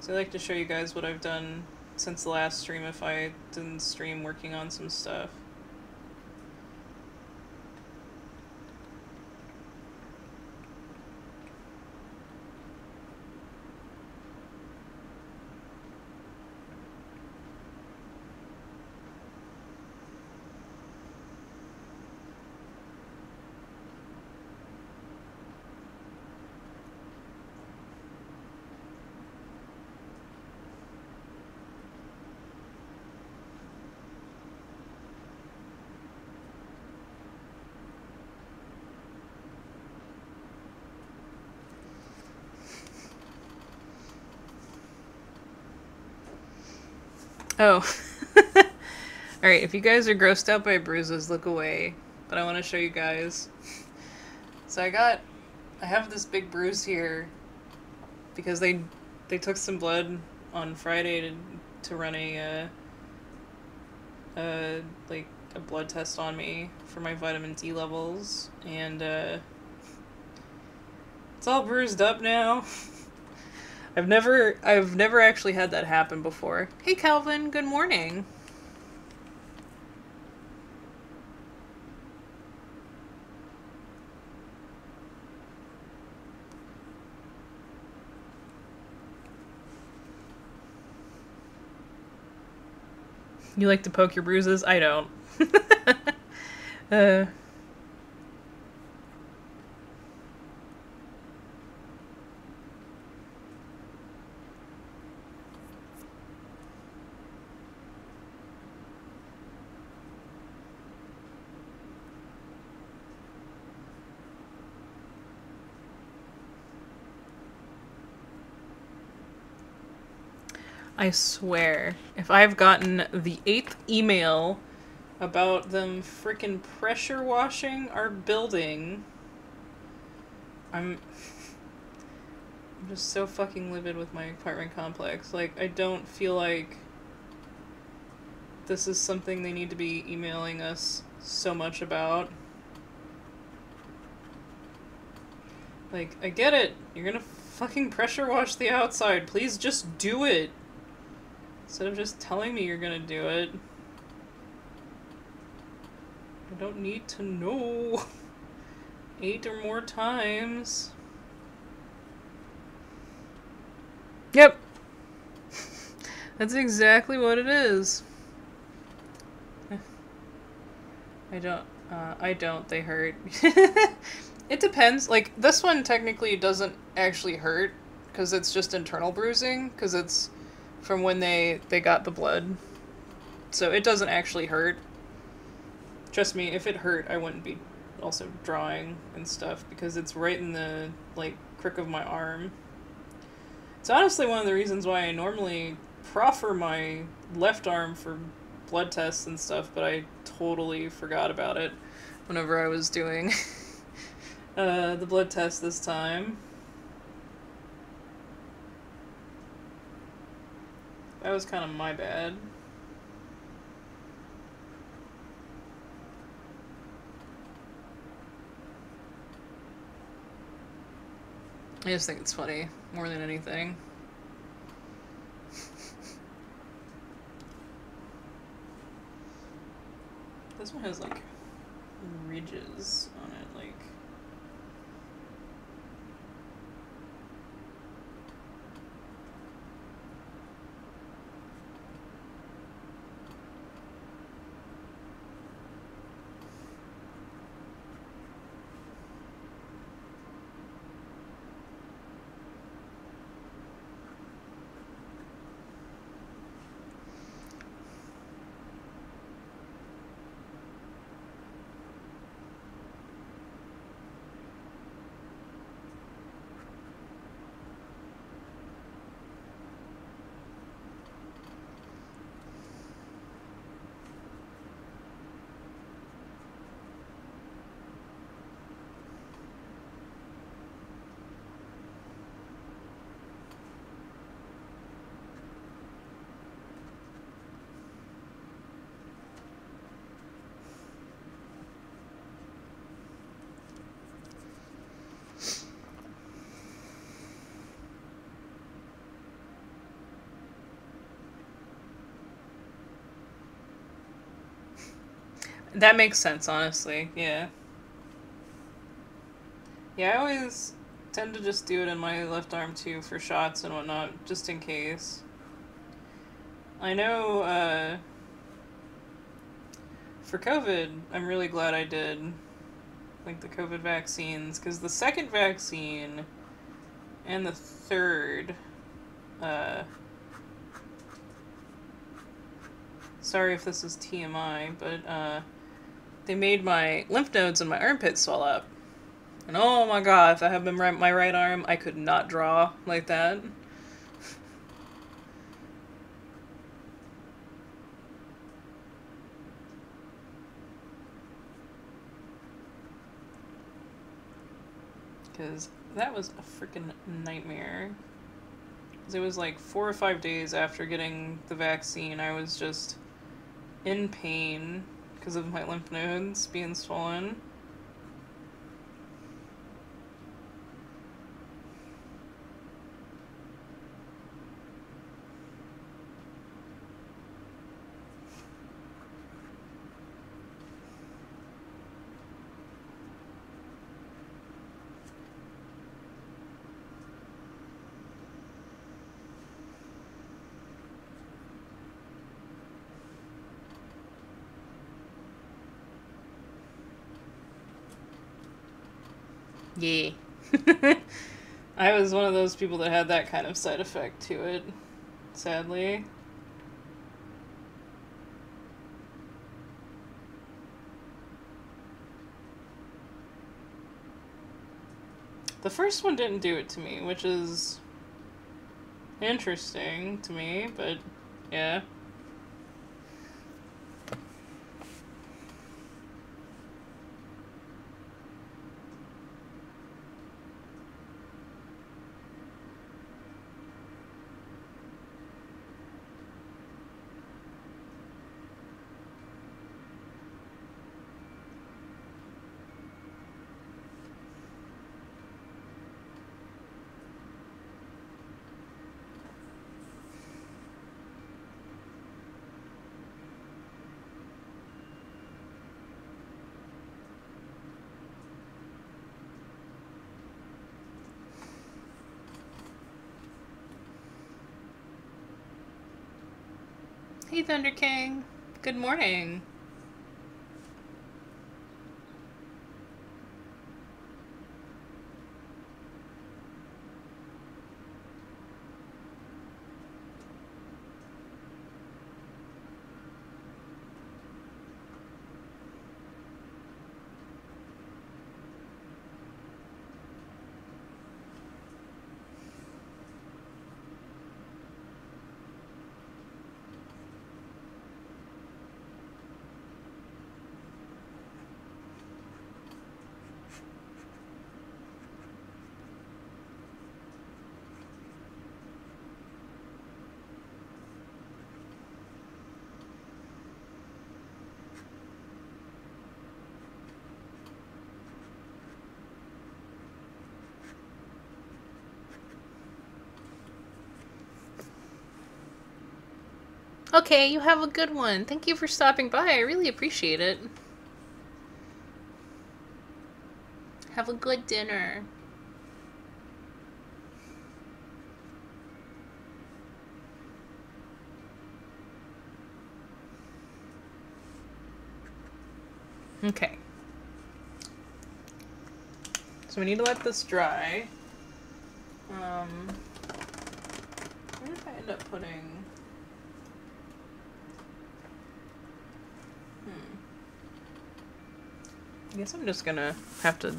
So I like to show you guys what I've done since the last stream if I didn't stream working on some stuff. Oh. Alright, if you guys are grossed out by bruises, look away. But I want to show you guys. So I have this big bruise here because they took some blood on Friday to run a blood test on me for my vitamin D levels, and it's all bruised up now. I've never actually had that happen before. Hey Calvin, good morning. You like to poke your bruises? I don't. I swear, if I've gotten the 8th email about them frickin' pressure washing our building, I'm just so fucking livid with my apartment complex. Like, I don't feel like this is something they need to be emailing us so much about. Like, I get it. You're gonna fucking pressure wash the outside. Please just do it. Instead of just telling me you're gonna do it. I don't need to know 8 or more times. Yep. That's exactly what it is. I don't, they hurt. It depends. Like, this one technically doesn't actually hurt, because it's just internal bruising, because it's from when they got the blood. So it doesn't actually hurt. Trust me, if it hurt, I wouldn't be also drawing and stuff, because it's right in the, like, crook of my arm. It's honestly one of the reasons why I normally proffer my left arm for blood tests and stuff, but I totally forgot about it whenever I was doing the blood test this time. That was kind of my bad. I just think it's funny, more than anything. This one has, like, ridges on it, like... That makes sense, honestly. Yeah. Yeah, I always tend to just do it in my left arm too for shots and whatnot, just in case. I know, for COVID, I'm really glad I did, like, the COVID vaccines, because the second vaccine and the third, uh, sorry if this is TMI, but, they made my lymph nodes and my armpits swell up. And oh my god, if I had been my right arm, I could not draw like that. Because that was a freaking nightmare. Because it was like 4 or 5 days after getting the vaccine, I was just in pain because of my lymph nodes being swollen. Yeah. I was one of those people that had that kind of side effect to it, sadly. The first one didn't do it to me, which is interesting to me, but yeah. Hey, Thunder King. Good morning. Okay, you have a good one. Thank you for stopping by. I really appreciate it. Have a good dinner. Okay. So we need to let this dry. Where did I end up putting... I guess I'm just gonna have to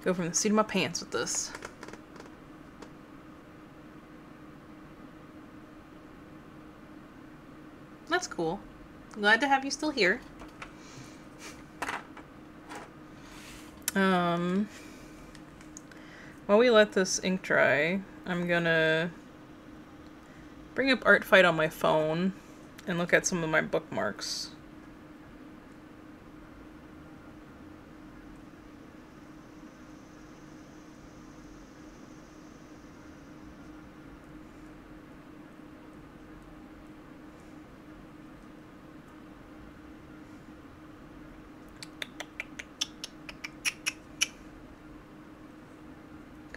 go from the seat of my pants with this. That's cool. Glad to have you still here. While we let this ink dry, I'm gonna bring up Art Fight on my phone and look at some of my bookmarks.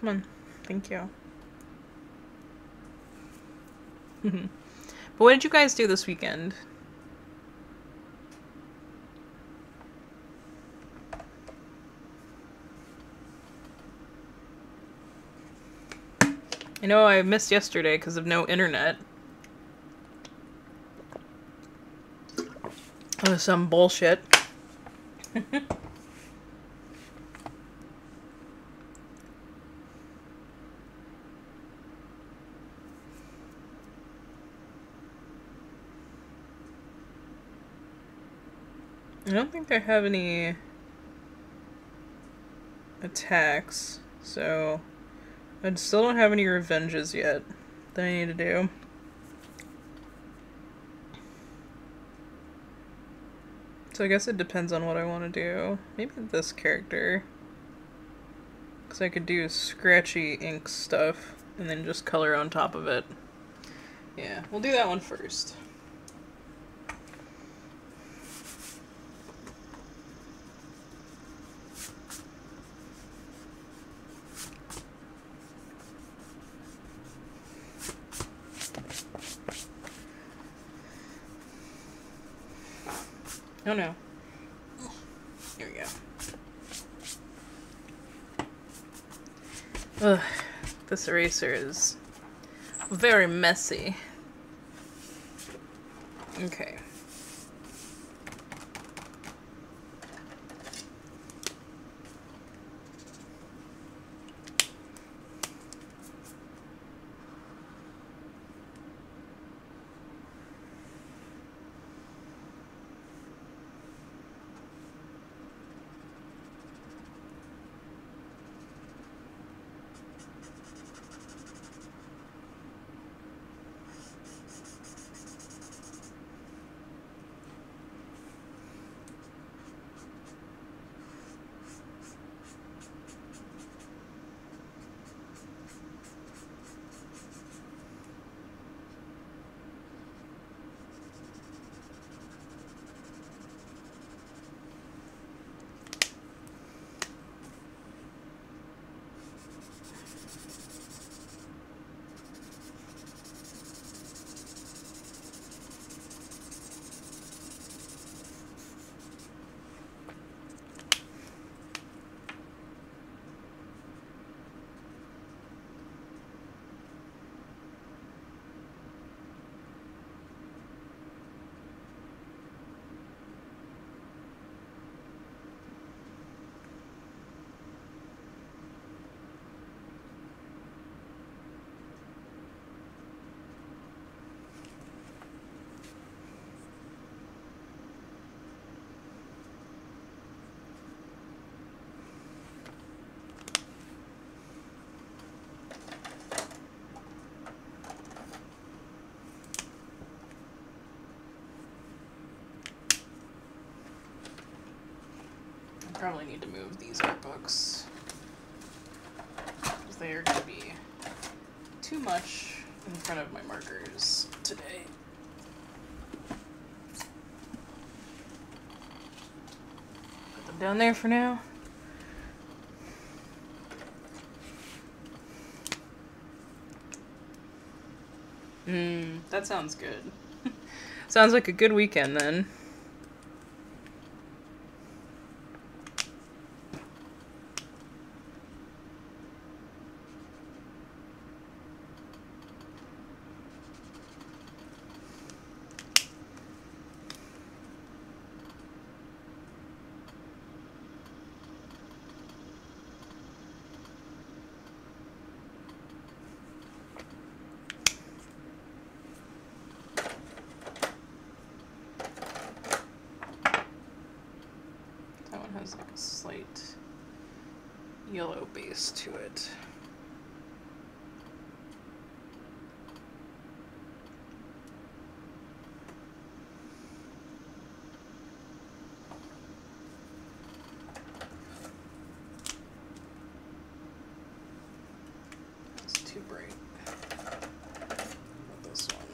Come on. Thank you. But what did you guys do this weekend? I know I missed yesterday because of no internet. It was some bullshit. I don't think I have any attacks, so I still don't have any revenges yet that I need to do. So I guess it depends on what I want to do. Maybe this character. Because I could do scratchy ink stuff and then just color on top of it. Yeah, we'll do that one first. Oh no. Here we go. Ugh, this eraser is very messy. Okay. Probably need to move these art books because they are going to be too much in front of my markers today. Put them down there for now. That sounds good. Sounds like a good weekend then. Has like a slight yellow base to it. It's too bright. With this one.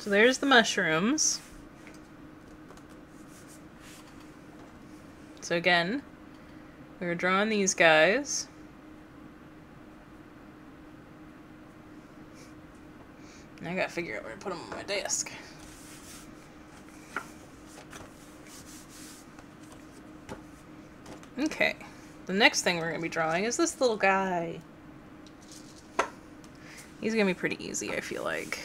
So there's the mushrooms. So again, we were drawing these guys. And I gotta figure out where to put them on my desk. Okay, the next thing we're gonna be drawing is this little guy. He's gonna be pretty easy, I feel like.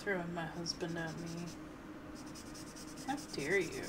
throwing my husband at me. How dare you?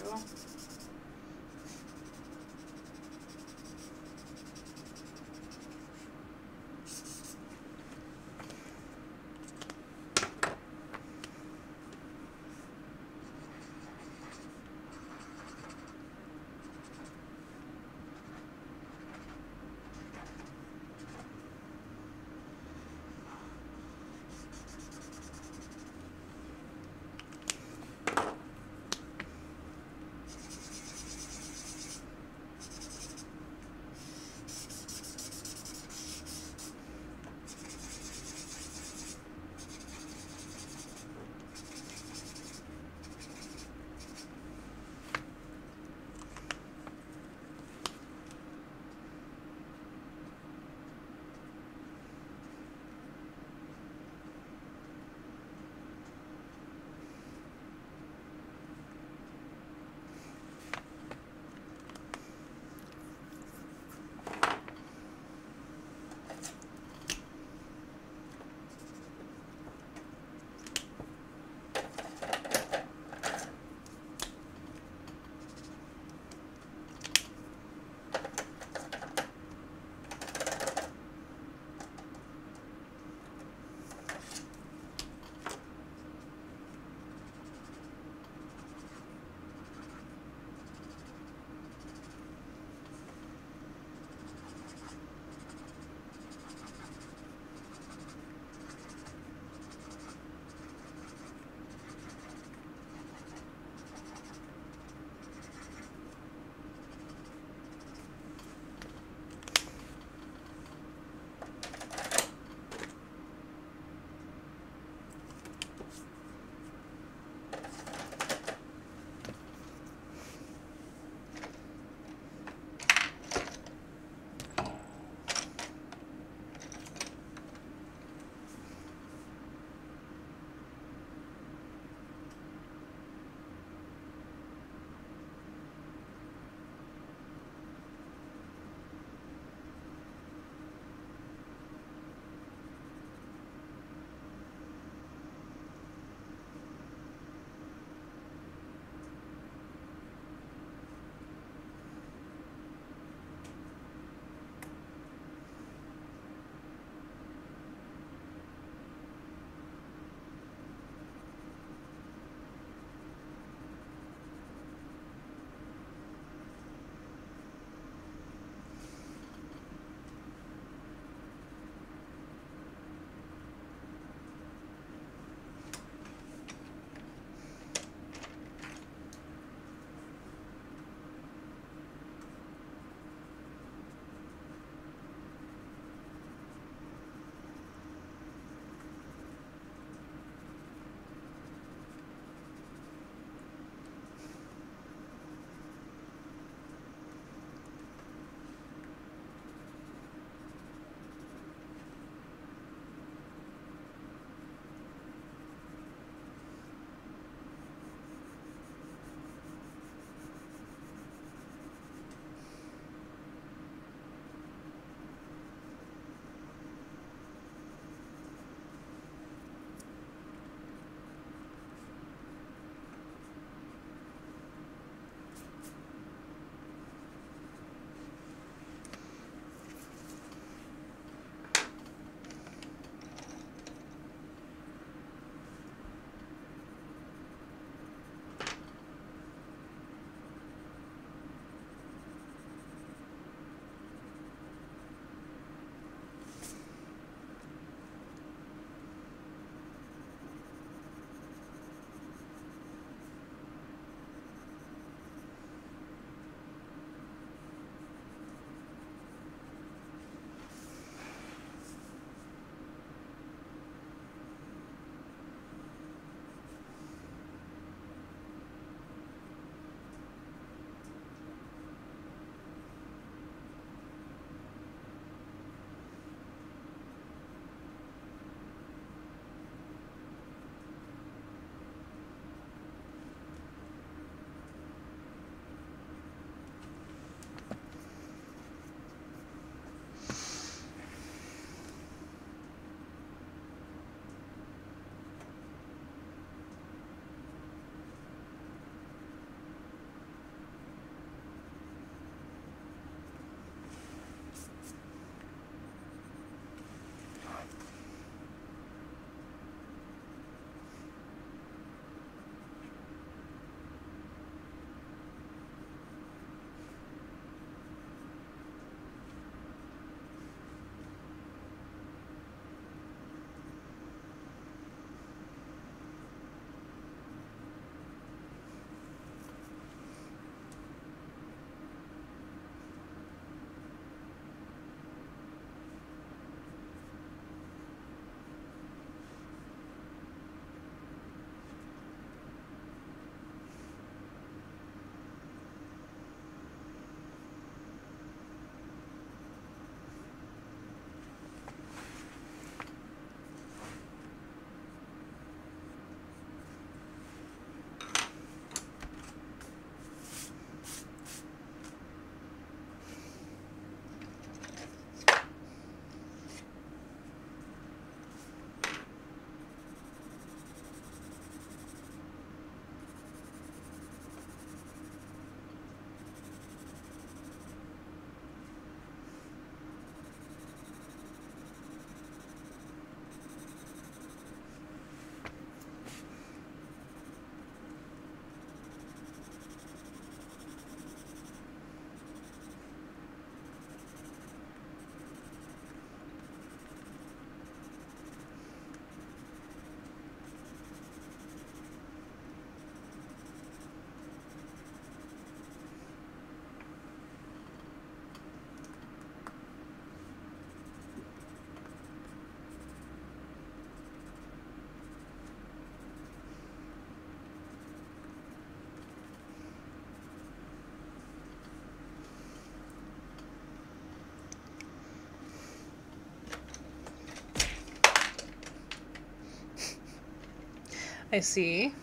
I see.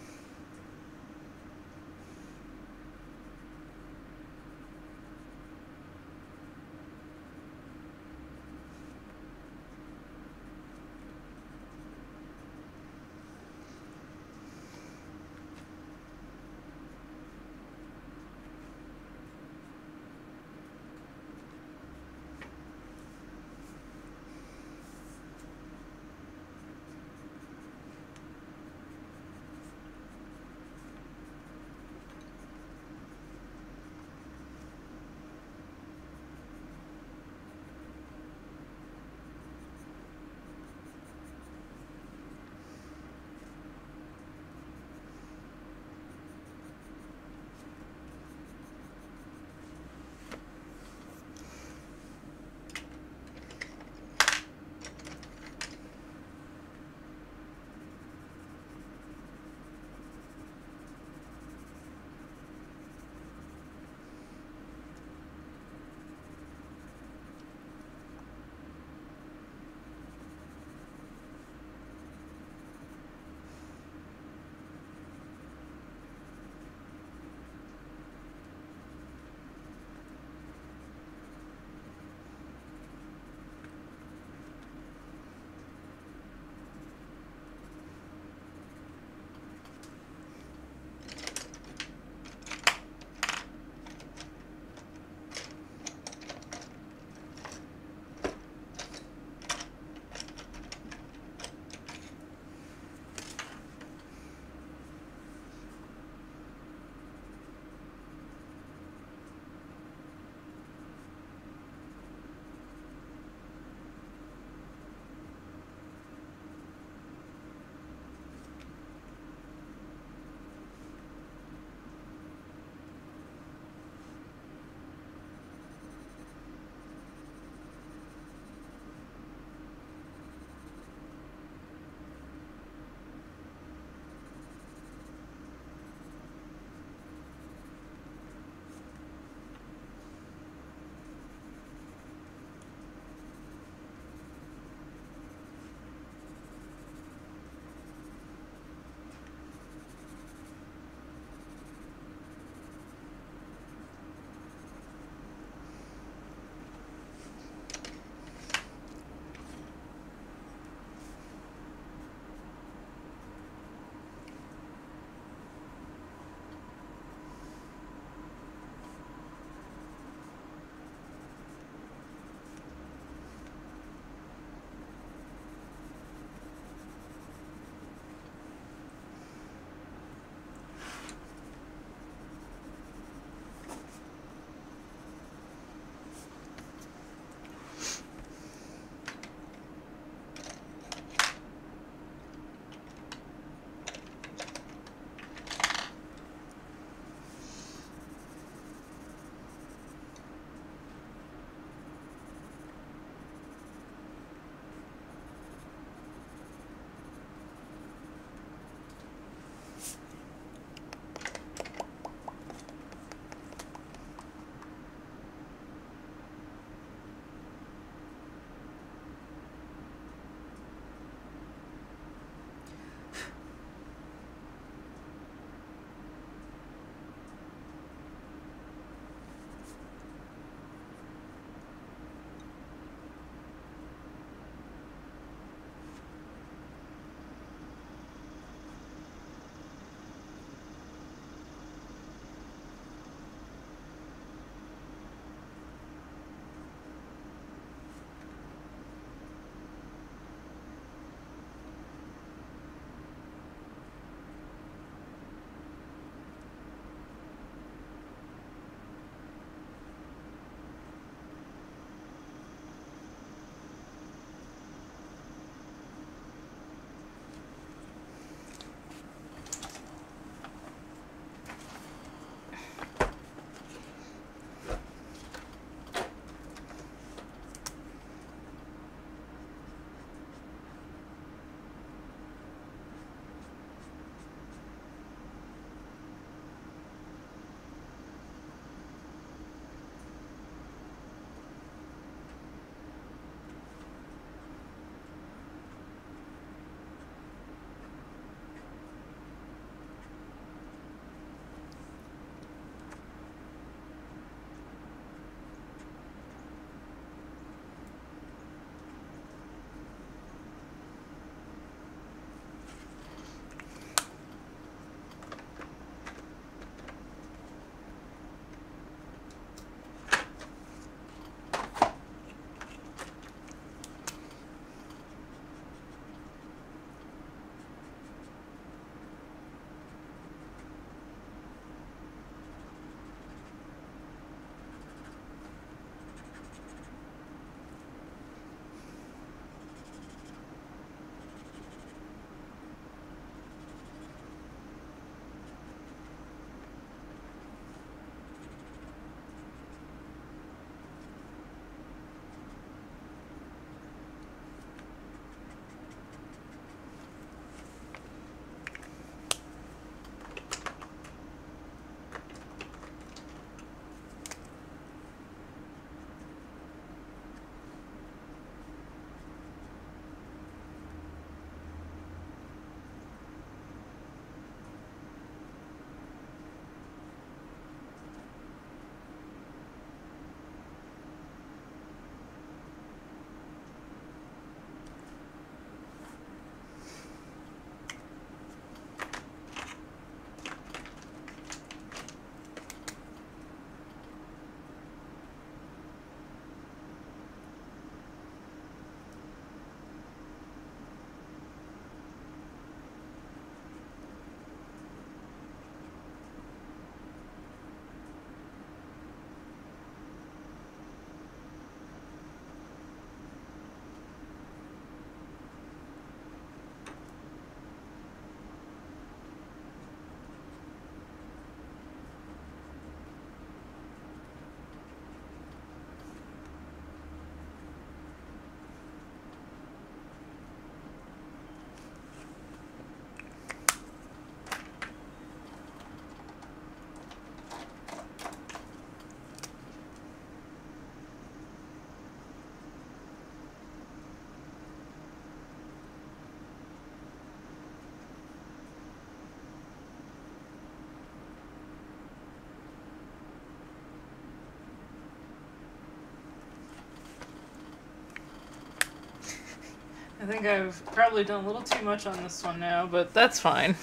I think I've probably done a little too much on this one now, but that's fine.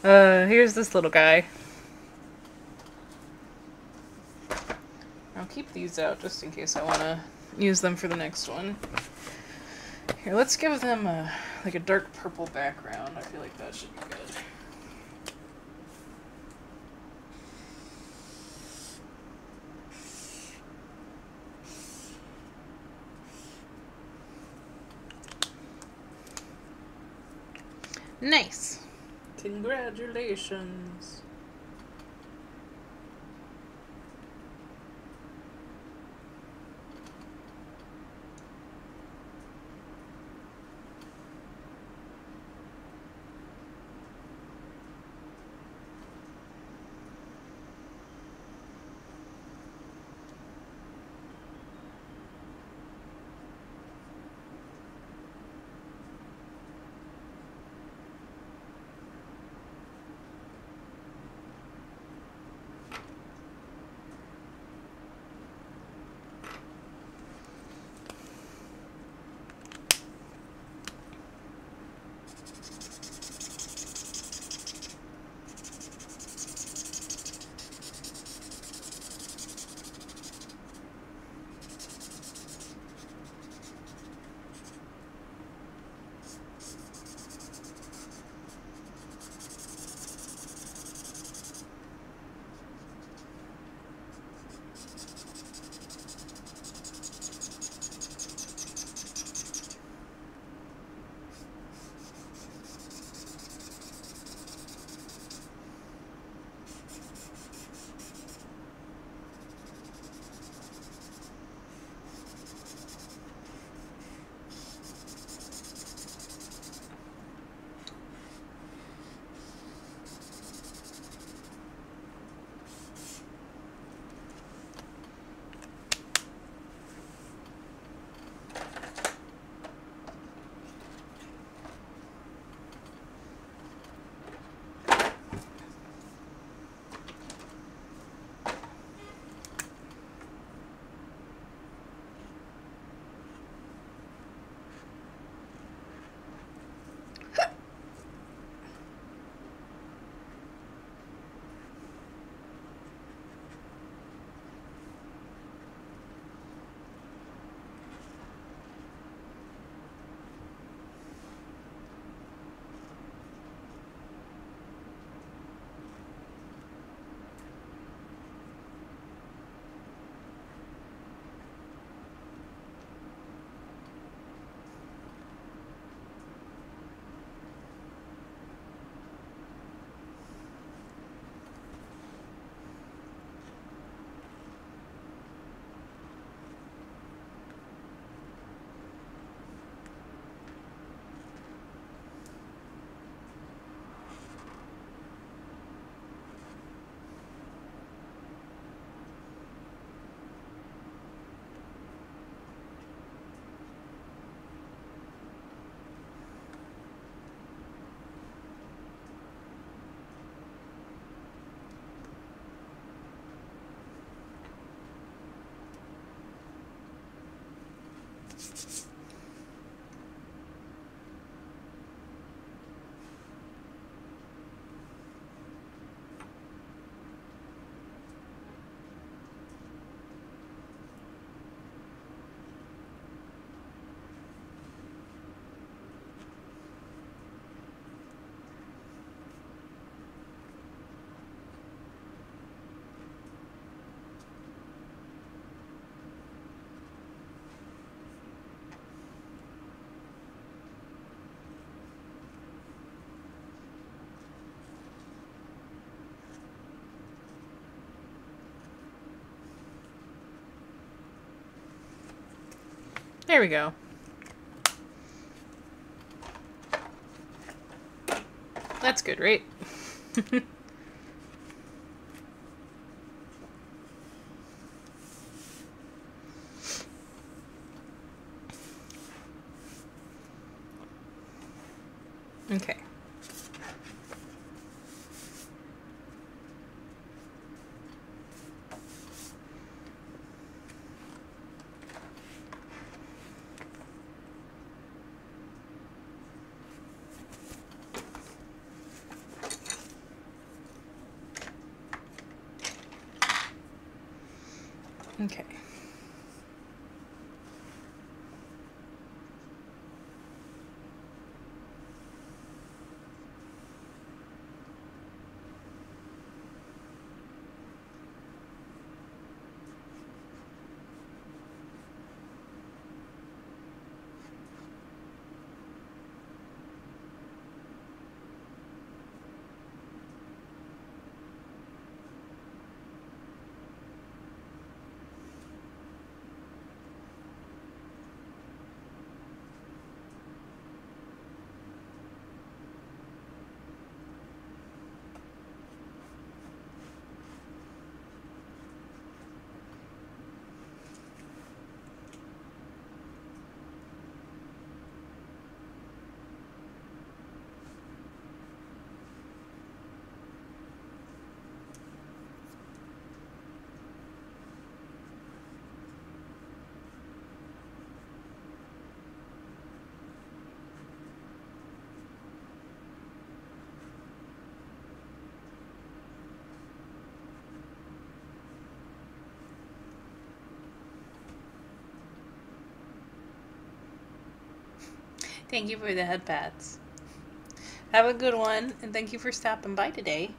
Here's this little guy. I'll keep these out just in case I want to use them for the next one. Here, let's give them like a dark purple background. I feel like that should be good. Nice. Congratulations. There we go. That's good, right? Okay. Okay. Thank you for the head pats. Have a good one, and thank you for stopping by today.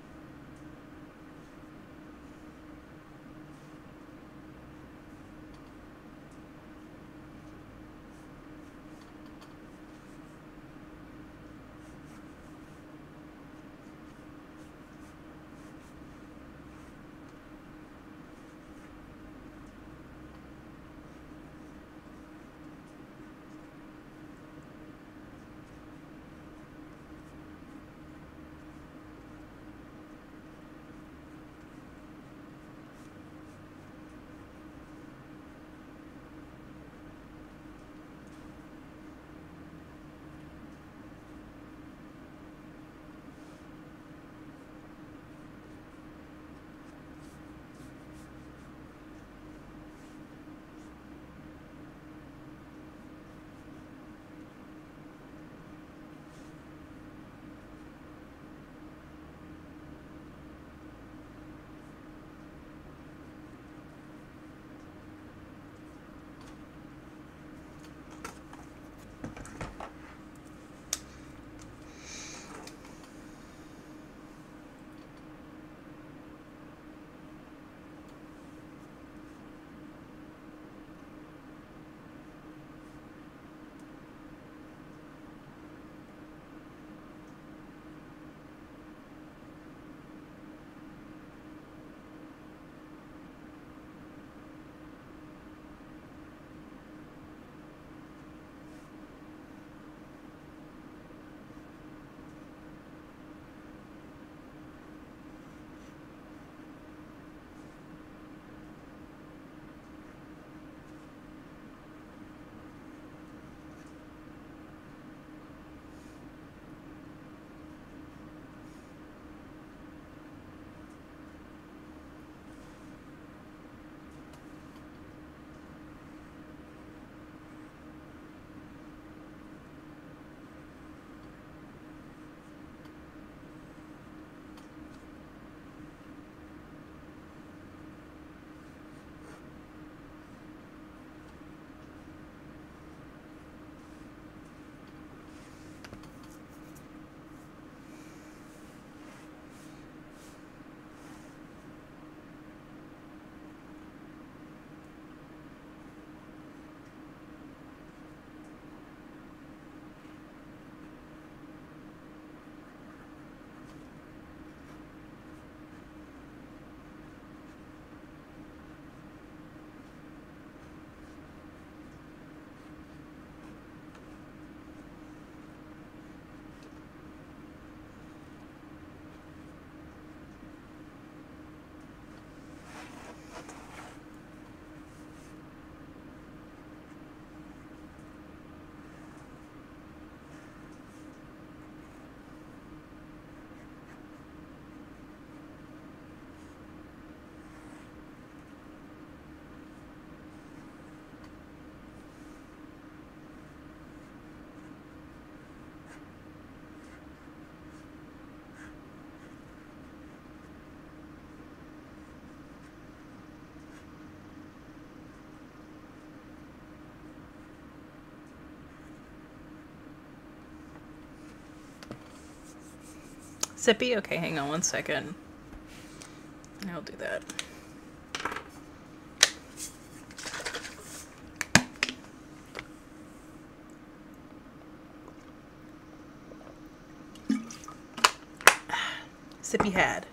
Sippy? Okay, hang on one second. I'll do that. Sippy had.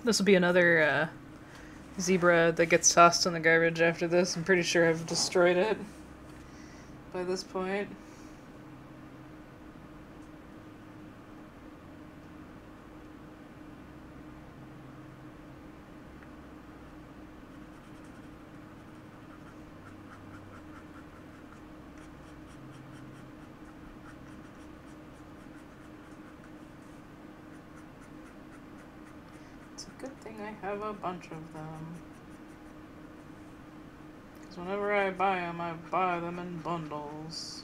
This will be another zebra that gets tossed in the garbage after this. I'm pretty sure I've destroyed it by this point. It's a good thing I have a bunch of them. Because whenever I buy them in bundles.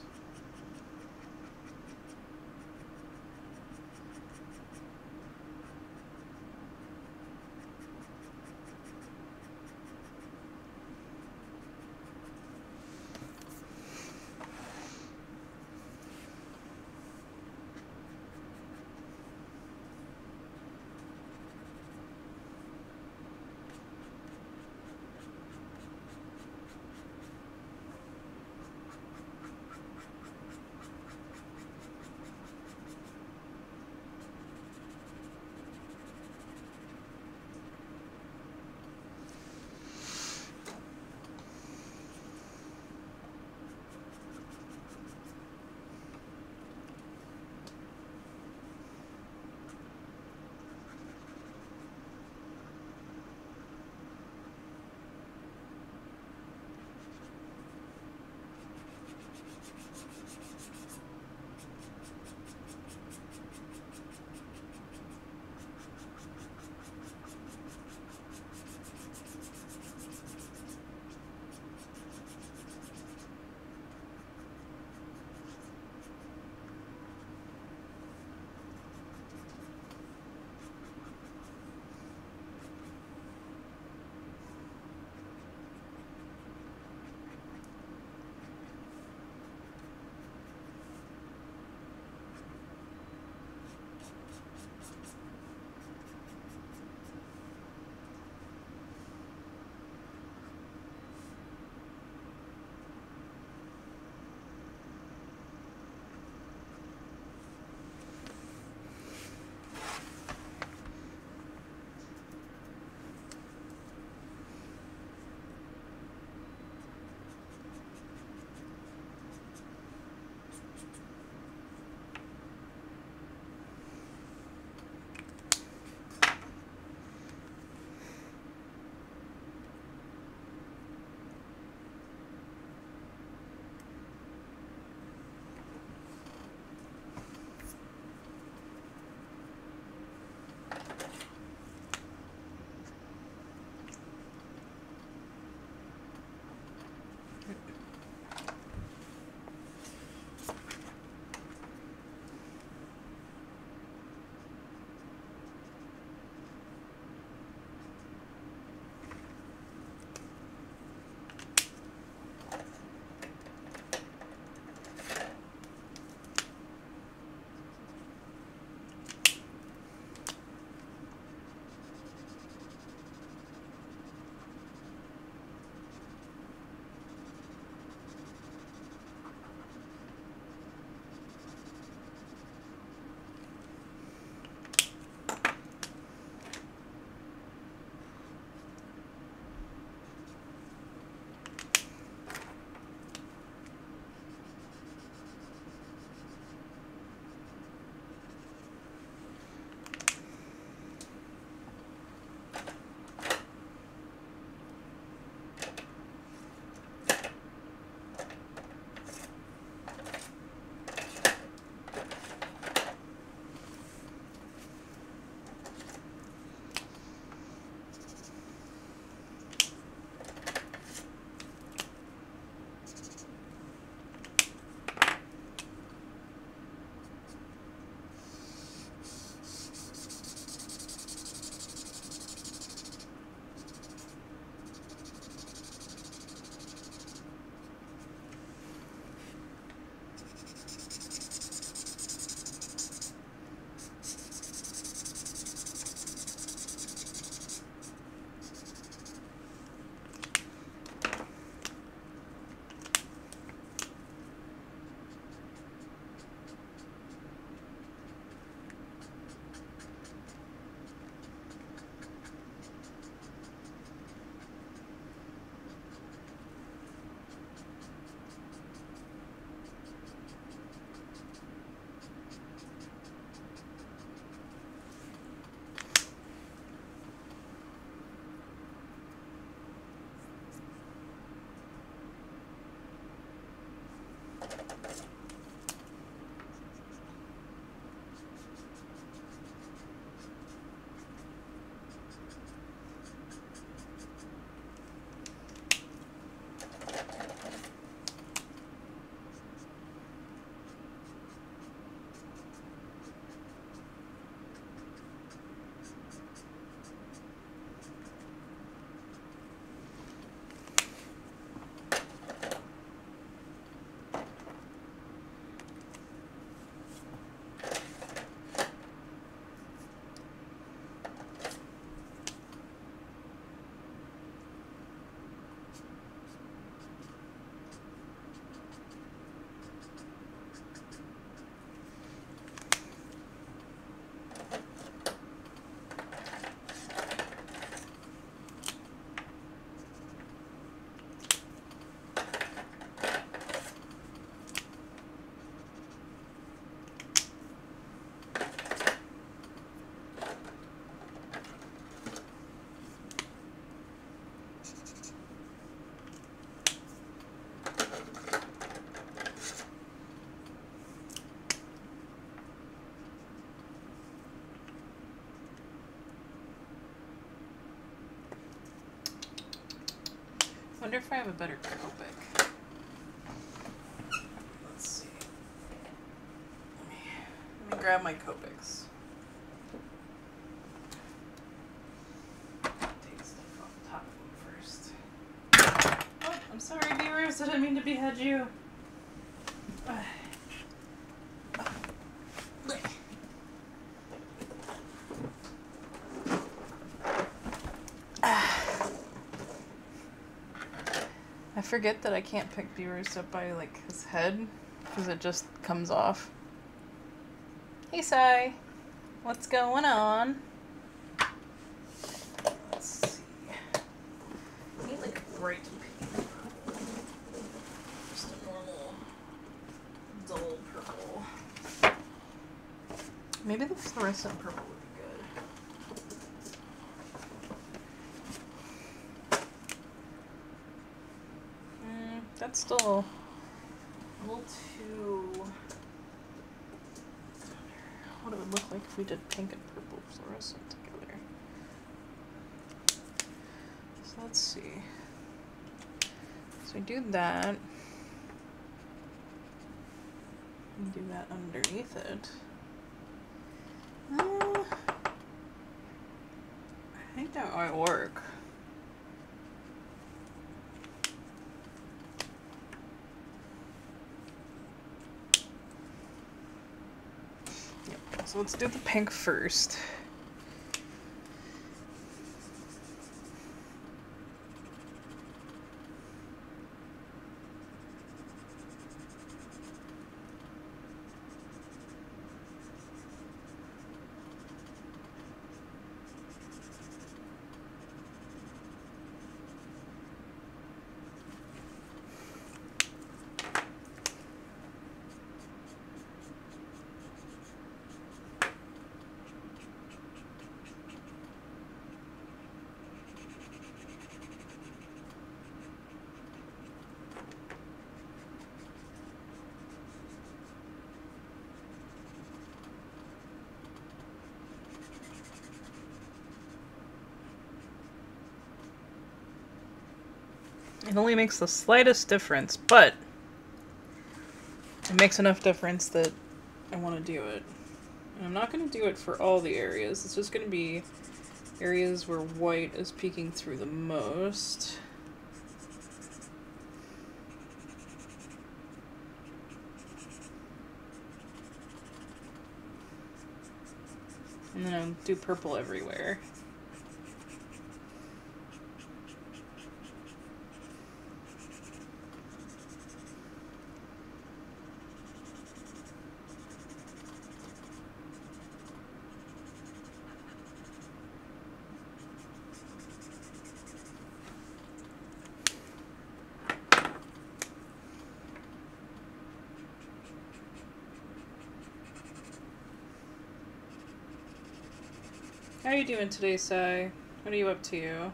wonder if I have a better Copic. Let's see. Let me grab my Copics. Take stuff off the top of them first. Oh, I'm sorry, viewers. I didn't mean to behead you. I forget that I can't pick viewers up by, like, his head, because it just comes off. Hey, Sai. What's going on? Let's see. I need, like, a bright pink. Just a normal, dull purple. Maybe the fluorescent purple would be good. That's still a little too... What it would look like if we did pink and purple fluorescent together. So let's see. So we do that. And do that underneath it. I think that might work. So let's do the pink first. It only makes the slightest difference, but it makes enough difference that I want to do it. And I'm not going to do it for all the areas. It's just going to be areas where white is peeking through the most. And then I'll do purple everywhere. How are you doing today, Sai? What are you up to?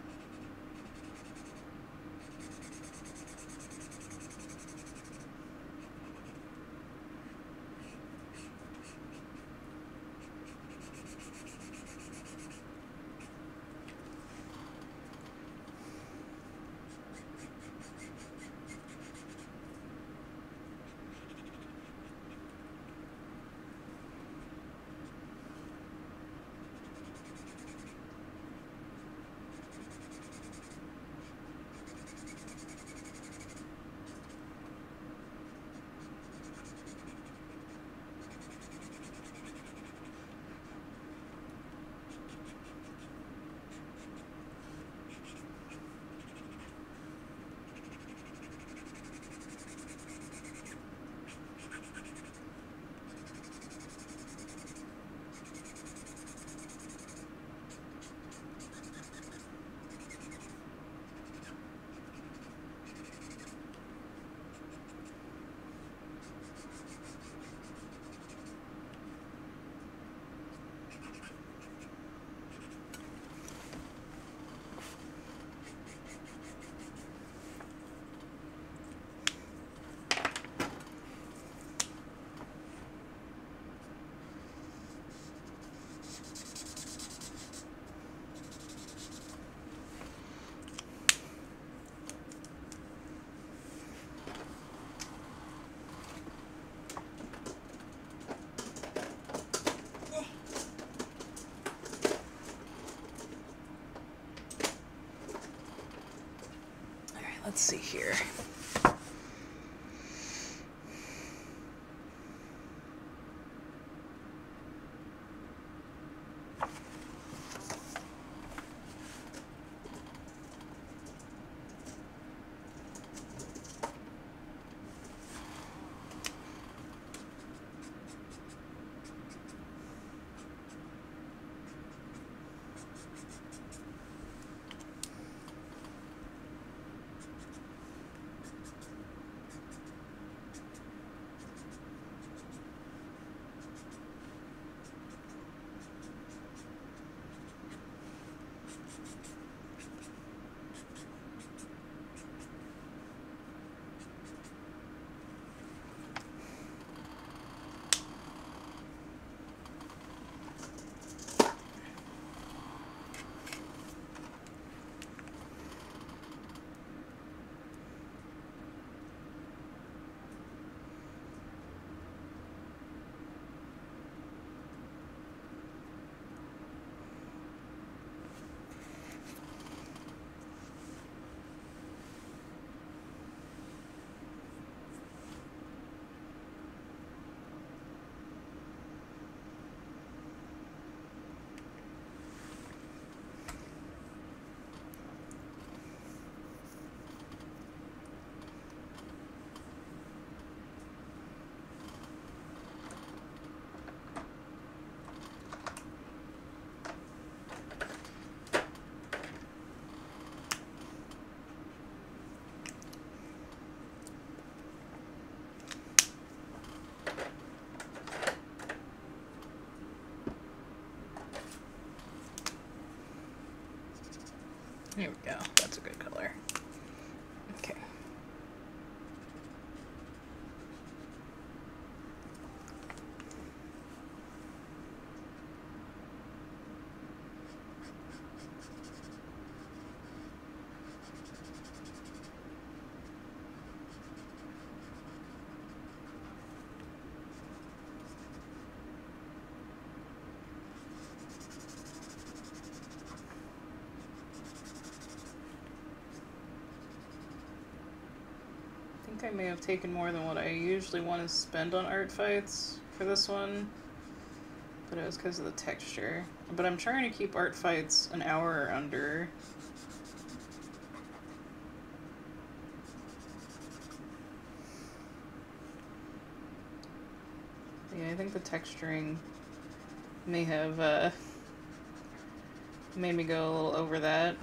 let's see here. Here we go. That's a good color. Okay. I may have taken more than what I usually want to spend on art fights for this one, but it was because of the texture. But I'm trying to keep art fights an hour or under. Yeah, I think the texturing may have made me go a little over that.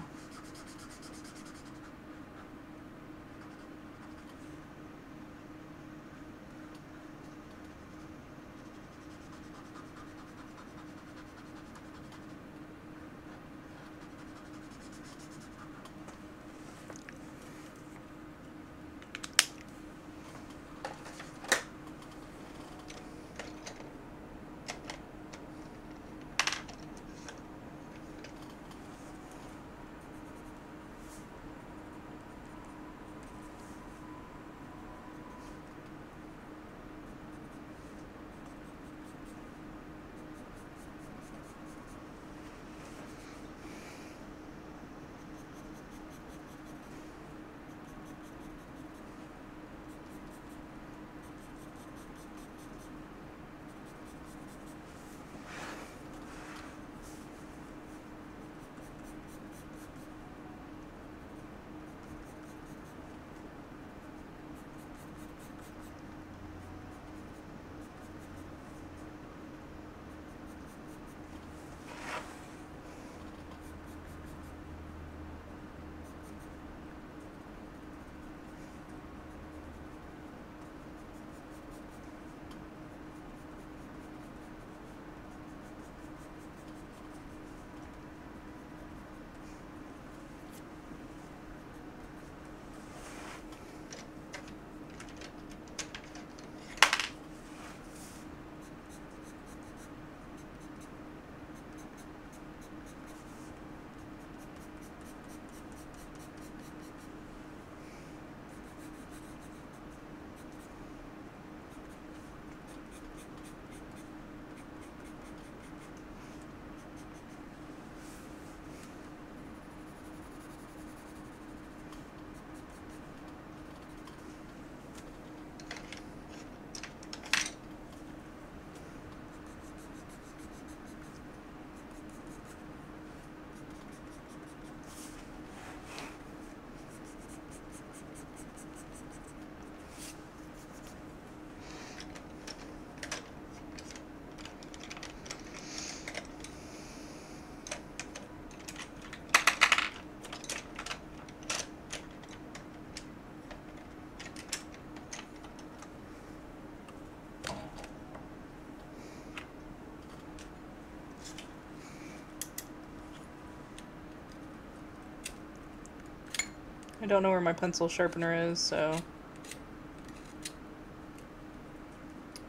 I don't know where my pencil sharpener is, so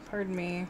pardon me.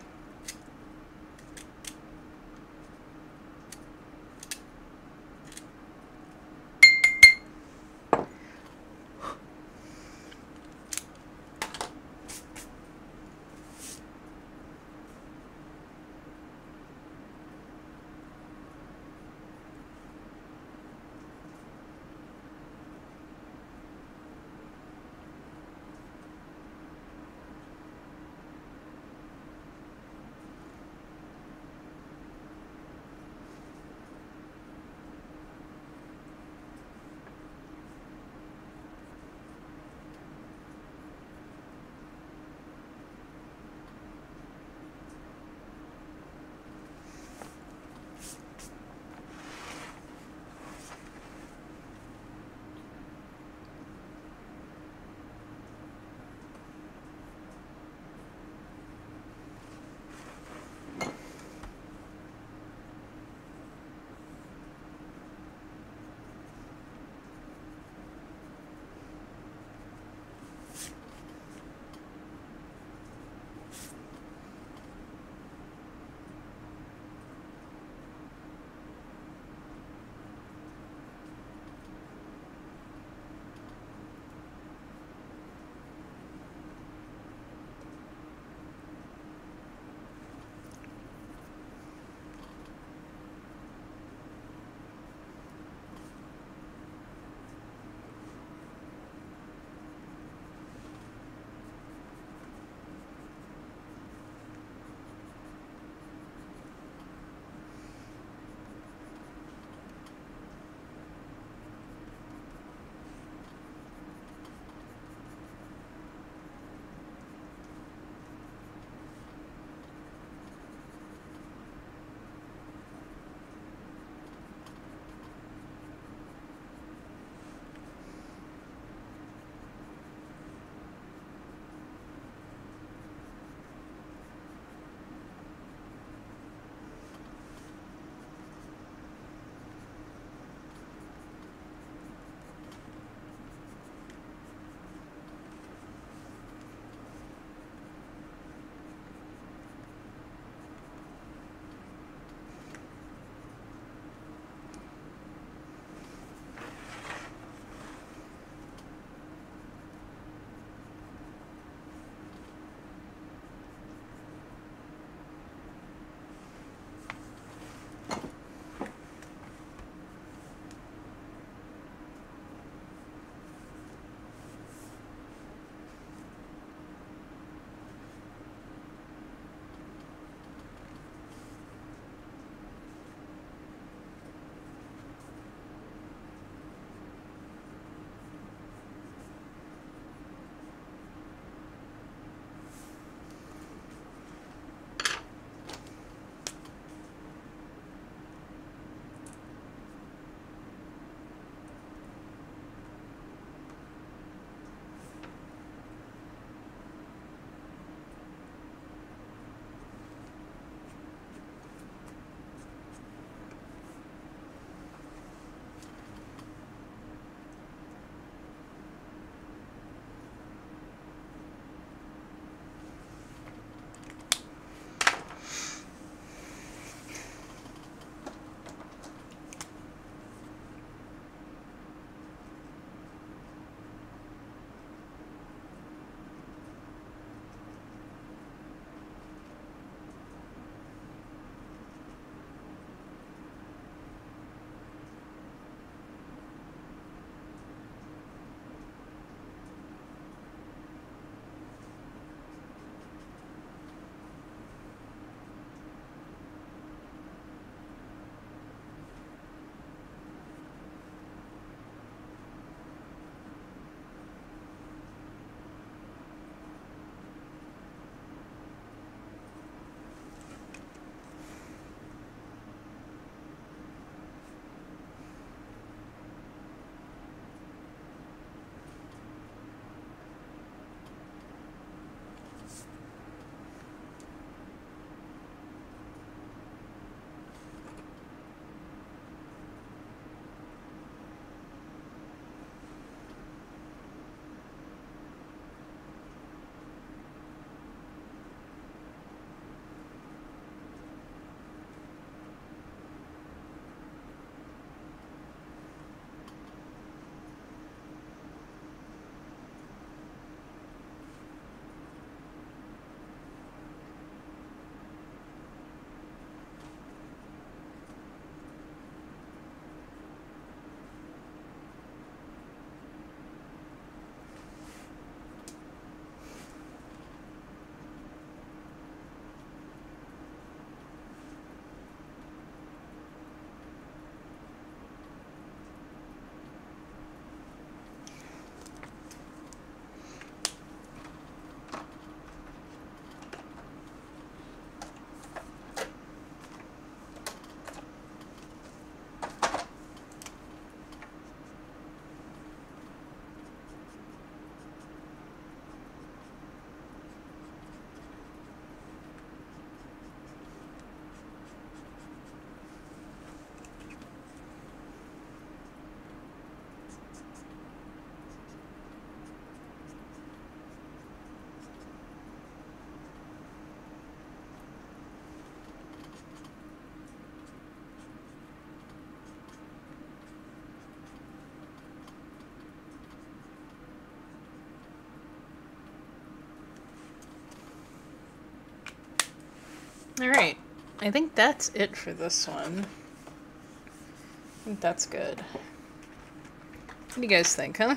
Alright, I think that's it for this one. I think that's good. What do you guys think, huh?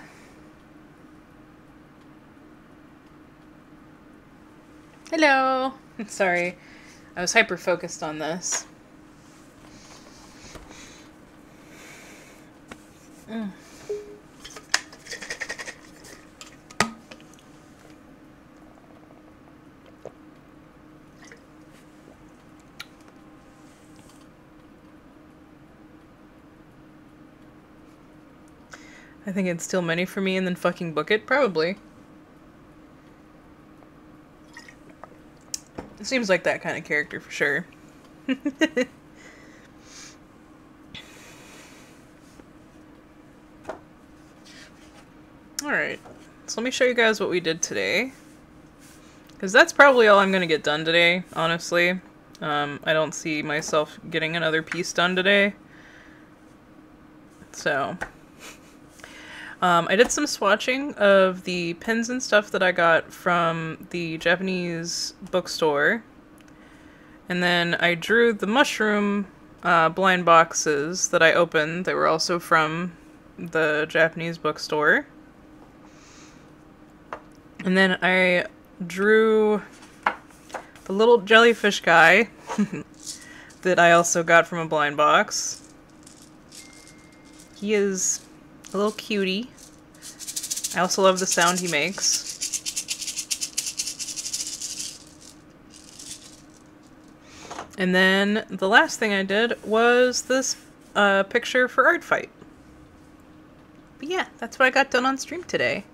Hello! Sorry, I was hyper-focused on this. I think it'd steal money from me and then fucking book it? Probably. It seems like that kind of character for sure. Alright, so let me show you guys what we did today. Because that's probably all I'm going to get done today, honestly. I don't see myself getting another piece done today. So, I did some swatching of the pins and stuff that I got from the Japanese bookstore. And then I drew the mushroom blind boxes that I opened. They were also from the Japanese bookstore. And then I drew the little jellyfish guy that I also got from a blind box. He is a little cutie. I also love the sound he makes. And then the last thing I did was this picture for Art Fight. But yeah, that's what I got done on stream today.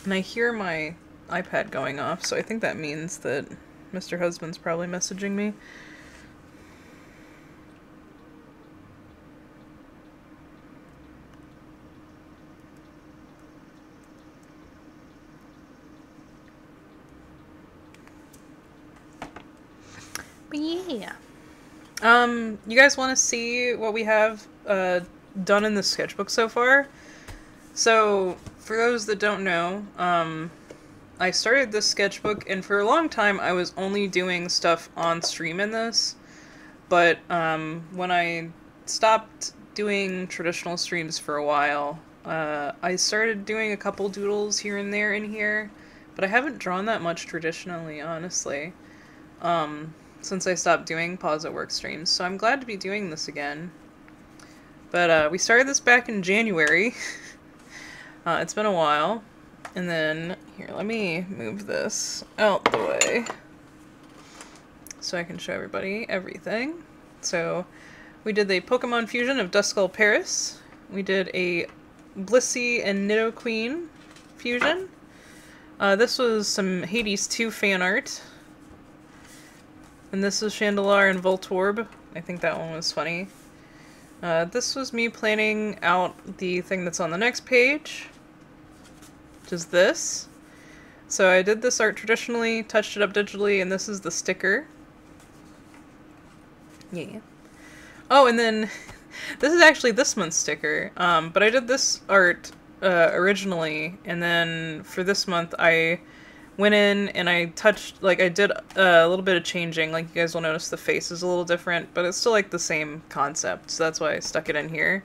And I hear my iPad going off, so I think that means that Mr. Husband's probably messaging me. But yeah. You guys want to see what we have done in the sketchbook so far? So, for those that don't know, I started this sketchbook, and for a long time I was only doing stuff on stream in this, but when I stopped doing traditional streams for a while, I started doing a couple doodles here and there in here, but I haven't drawn that much traditionally, honestly, since I stopped doing Paws at Work streams, so I'm glad to be doing this again. But we started this back in January. It's been a while. And then, here, let me move this out the way so I can show everybody everything. So, we did the Pokemon fusion of Duskull Paris. We did a Blissey and Nidoqueen fusion. This was some Hades 2 fan art. And this is Chandelure and Voltorb. I think that one was funny. This was me planning out the thing that's on the next page, which is this. So I did this art traditionally, touched it up digitally, and this is the sticker. Yeah. Oh, and then this is actually this month's sticker, but I did this art originally, and then for this month I went in and I touched, like, I did a little bit of changing. Like, you guys will notice the face is a little different, but it's still like the same concept, so that's why I stuck it in here,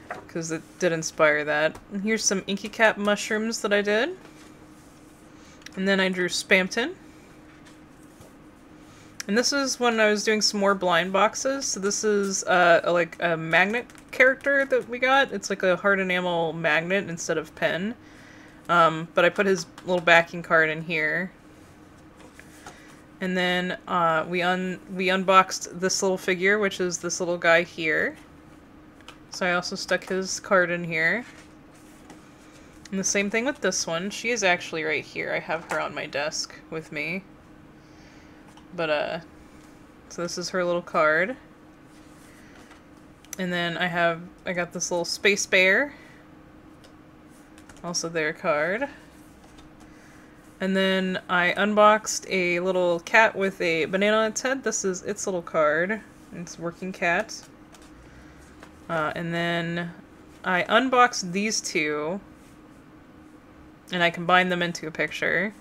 because it did inspire that. And here's some Inky Cap mushrooms that I did. And then I drew Spamton. And this is when I was doing some more blind boxes. So this is like a magnet character that we got. It's like a hard enamel magnet instead of pen. But I put his little backing card in here. And then we unboxed this little figure, which is this little guy here. So I also stuck his card in here. And the same thing with this one. She is actually right here. I have her on my desk with me. But, so this is her little card. And then I got this little space bear. Also their card. And then I unboxed a little cat with a banana on its head. This is its little card. It's Working Cat. And then I unboxed these two. And I combined them into a picture.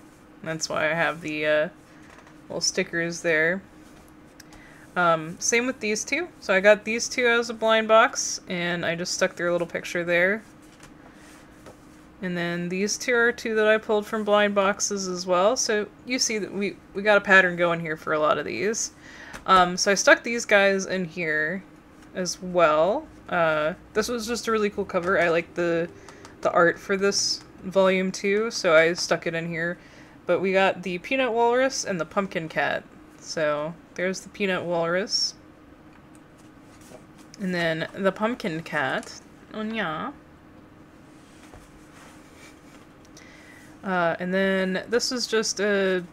That's why I have the little stickers there. Same with these two. So I got these two as a blind box, and I just stuck their little picture there. And then these two are two that I pulled from blind boxes as well. So you see that we got a pattern going here for a lot of these. So I stuck these guys in here as well. This was just a really cool cover. I like the art for this volume 2, so I stuck it in here. But we got the Peanut Walrus and the Pumpkin Cat. So there's the Peanut Walrus. And then the Pumpkin Cat. Oh yeah. And then this is just a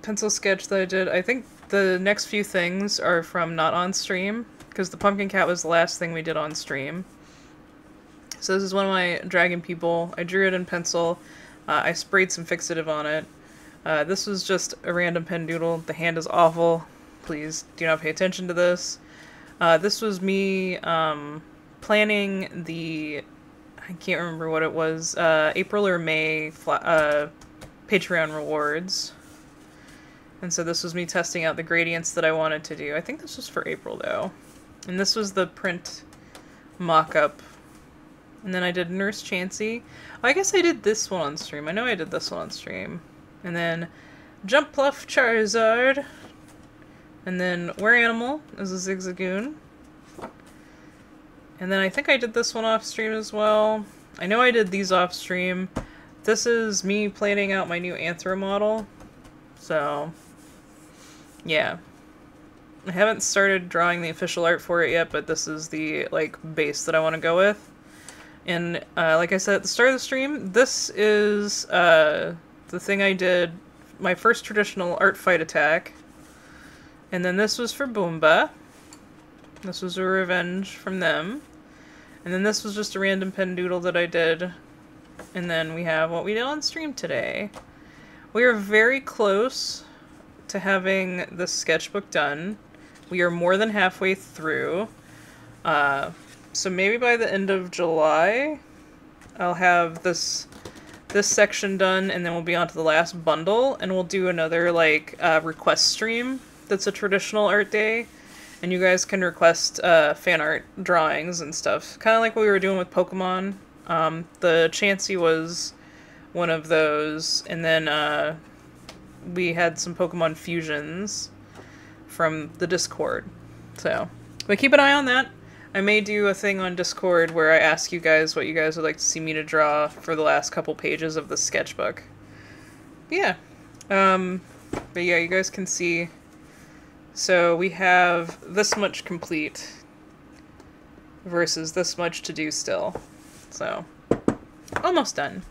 pencil sketch that I did. I think the next few things are from not on stream, because the Pumpkin Cat was the last thing we did on stream. So this is one of my dragon people. I drew it in pencil. I sprayed some fixative on it. This was just a random pen doodle. The hand is awful. Please do not pay attention to this. This was me planning the, I can't remember what it was, April or May Patreon rewards. And so this was me testing out the gradients that I wanted to do. I think this was for April though. And this was the print mock-up. And then I did Nurse Chansey. I guess I did this one on stream. I know I did this one on stream. And then Jump Pluff Charizard. And then Were Animal is a Zigzagoon. And then I think I did this one off stream as well. I know I did these off stream. This is me planning out my new Anthro model. So, yeah. I haven't started drawing the official art for it yet, but this is the, like, base that I want to go with. And, like I said at the start of the stream, this is, the thing I did, my first traditional art fight attack. And then this was for Boomba. This was a revenge from them. And then this was just a random pen doodle that I did. And then we have what we did on stream today. We are very close to having this sketchbook done. We are more than halfway through. So maybe by the end of July, I'll have this section done, and then we'll be on to the last bundle, and we'll do another, like, request stream that's a traditional art day. And you guys can request fan art drawings and stuff. Kind of like what we were doing with Pokemon. The Chansey was one of those. And then we had some Pokemon fusions from the Discord. So, but keep an eye on that. I may do a thing on Discord where I ask you guys what you guys would like to see me to draw for the last couple pages of the sketchbook. Yeah. But yeah, you guys can see. So we have this much complete versus this much to do still. So, almost done.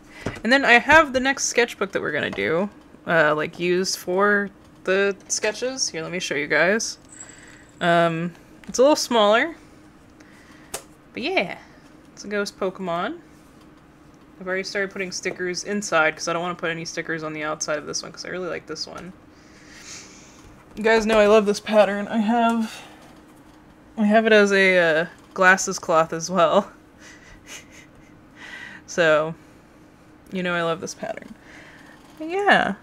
And then I have the next sketchbook that we're gonna do, like used for the sketches. Here, let me show you guys. It's a little smaller. But yeah, it's a ghost Pokemon. I've already started putting stickers inside because I don't want to put any stickers on the outside of this one because I really like this one. You guys know I love this pattern. I have it as a glasses cloth as well. So, you know I love this pattern. But yeah.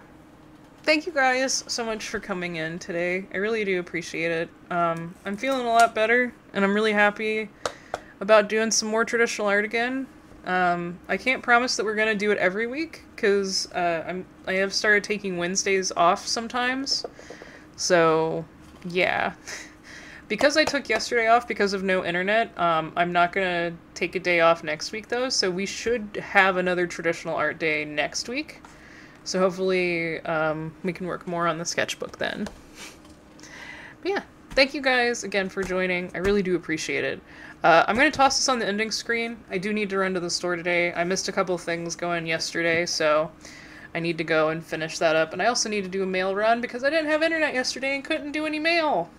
Thank you guys so much for coming in today. I really do appreciate it. I'm feeling a lot better, and I'm really happy about doing some more traditional art again. I can't promise that we're gonna do it every week, because I have started taking Wednesdays off sometimes. So, yeah. Because I took yesterday off because of no internet, I'm not gonna take a day off next week though, so we should have another traditional art day next week. So hopefully we can work more on the sketchbook then. But yeah, thank you guys again for joining. I really do appreciate it. I'm going to toss this on the ending screen. I do need to run to the store today. I missed a couple of things going yesterday, so I need to go and finish that up. And I also need to do a mail run because I didn't have internet yesterday and couldn't do any mail.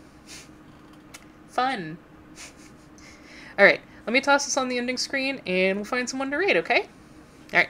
Fun. Alright, let me toss this on the ending screen and we'll find someone to read, okay? Alright.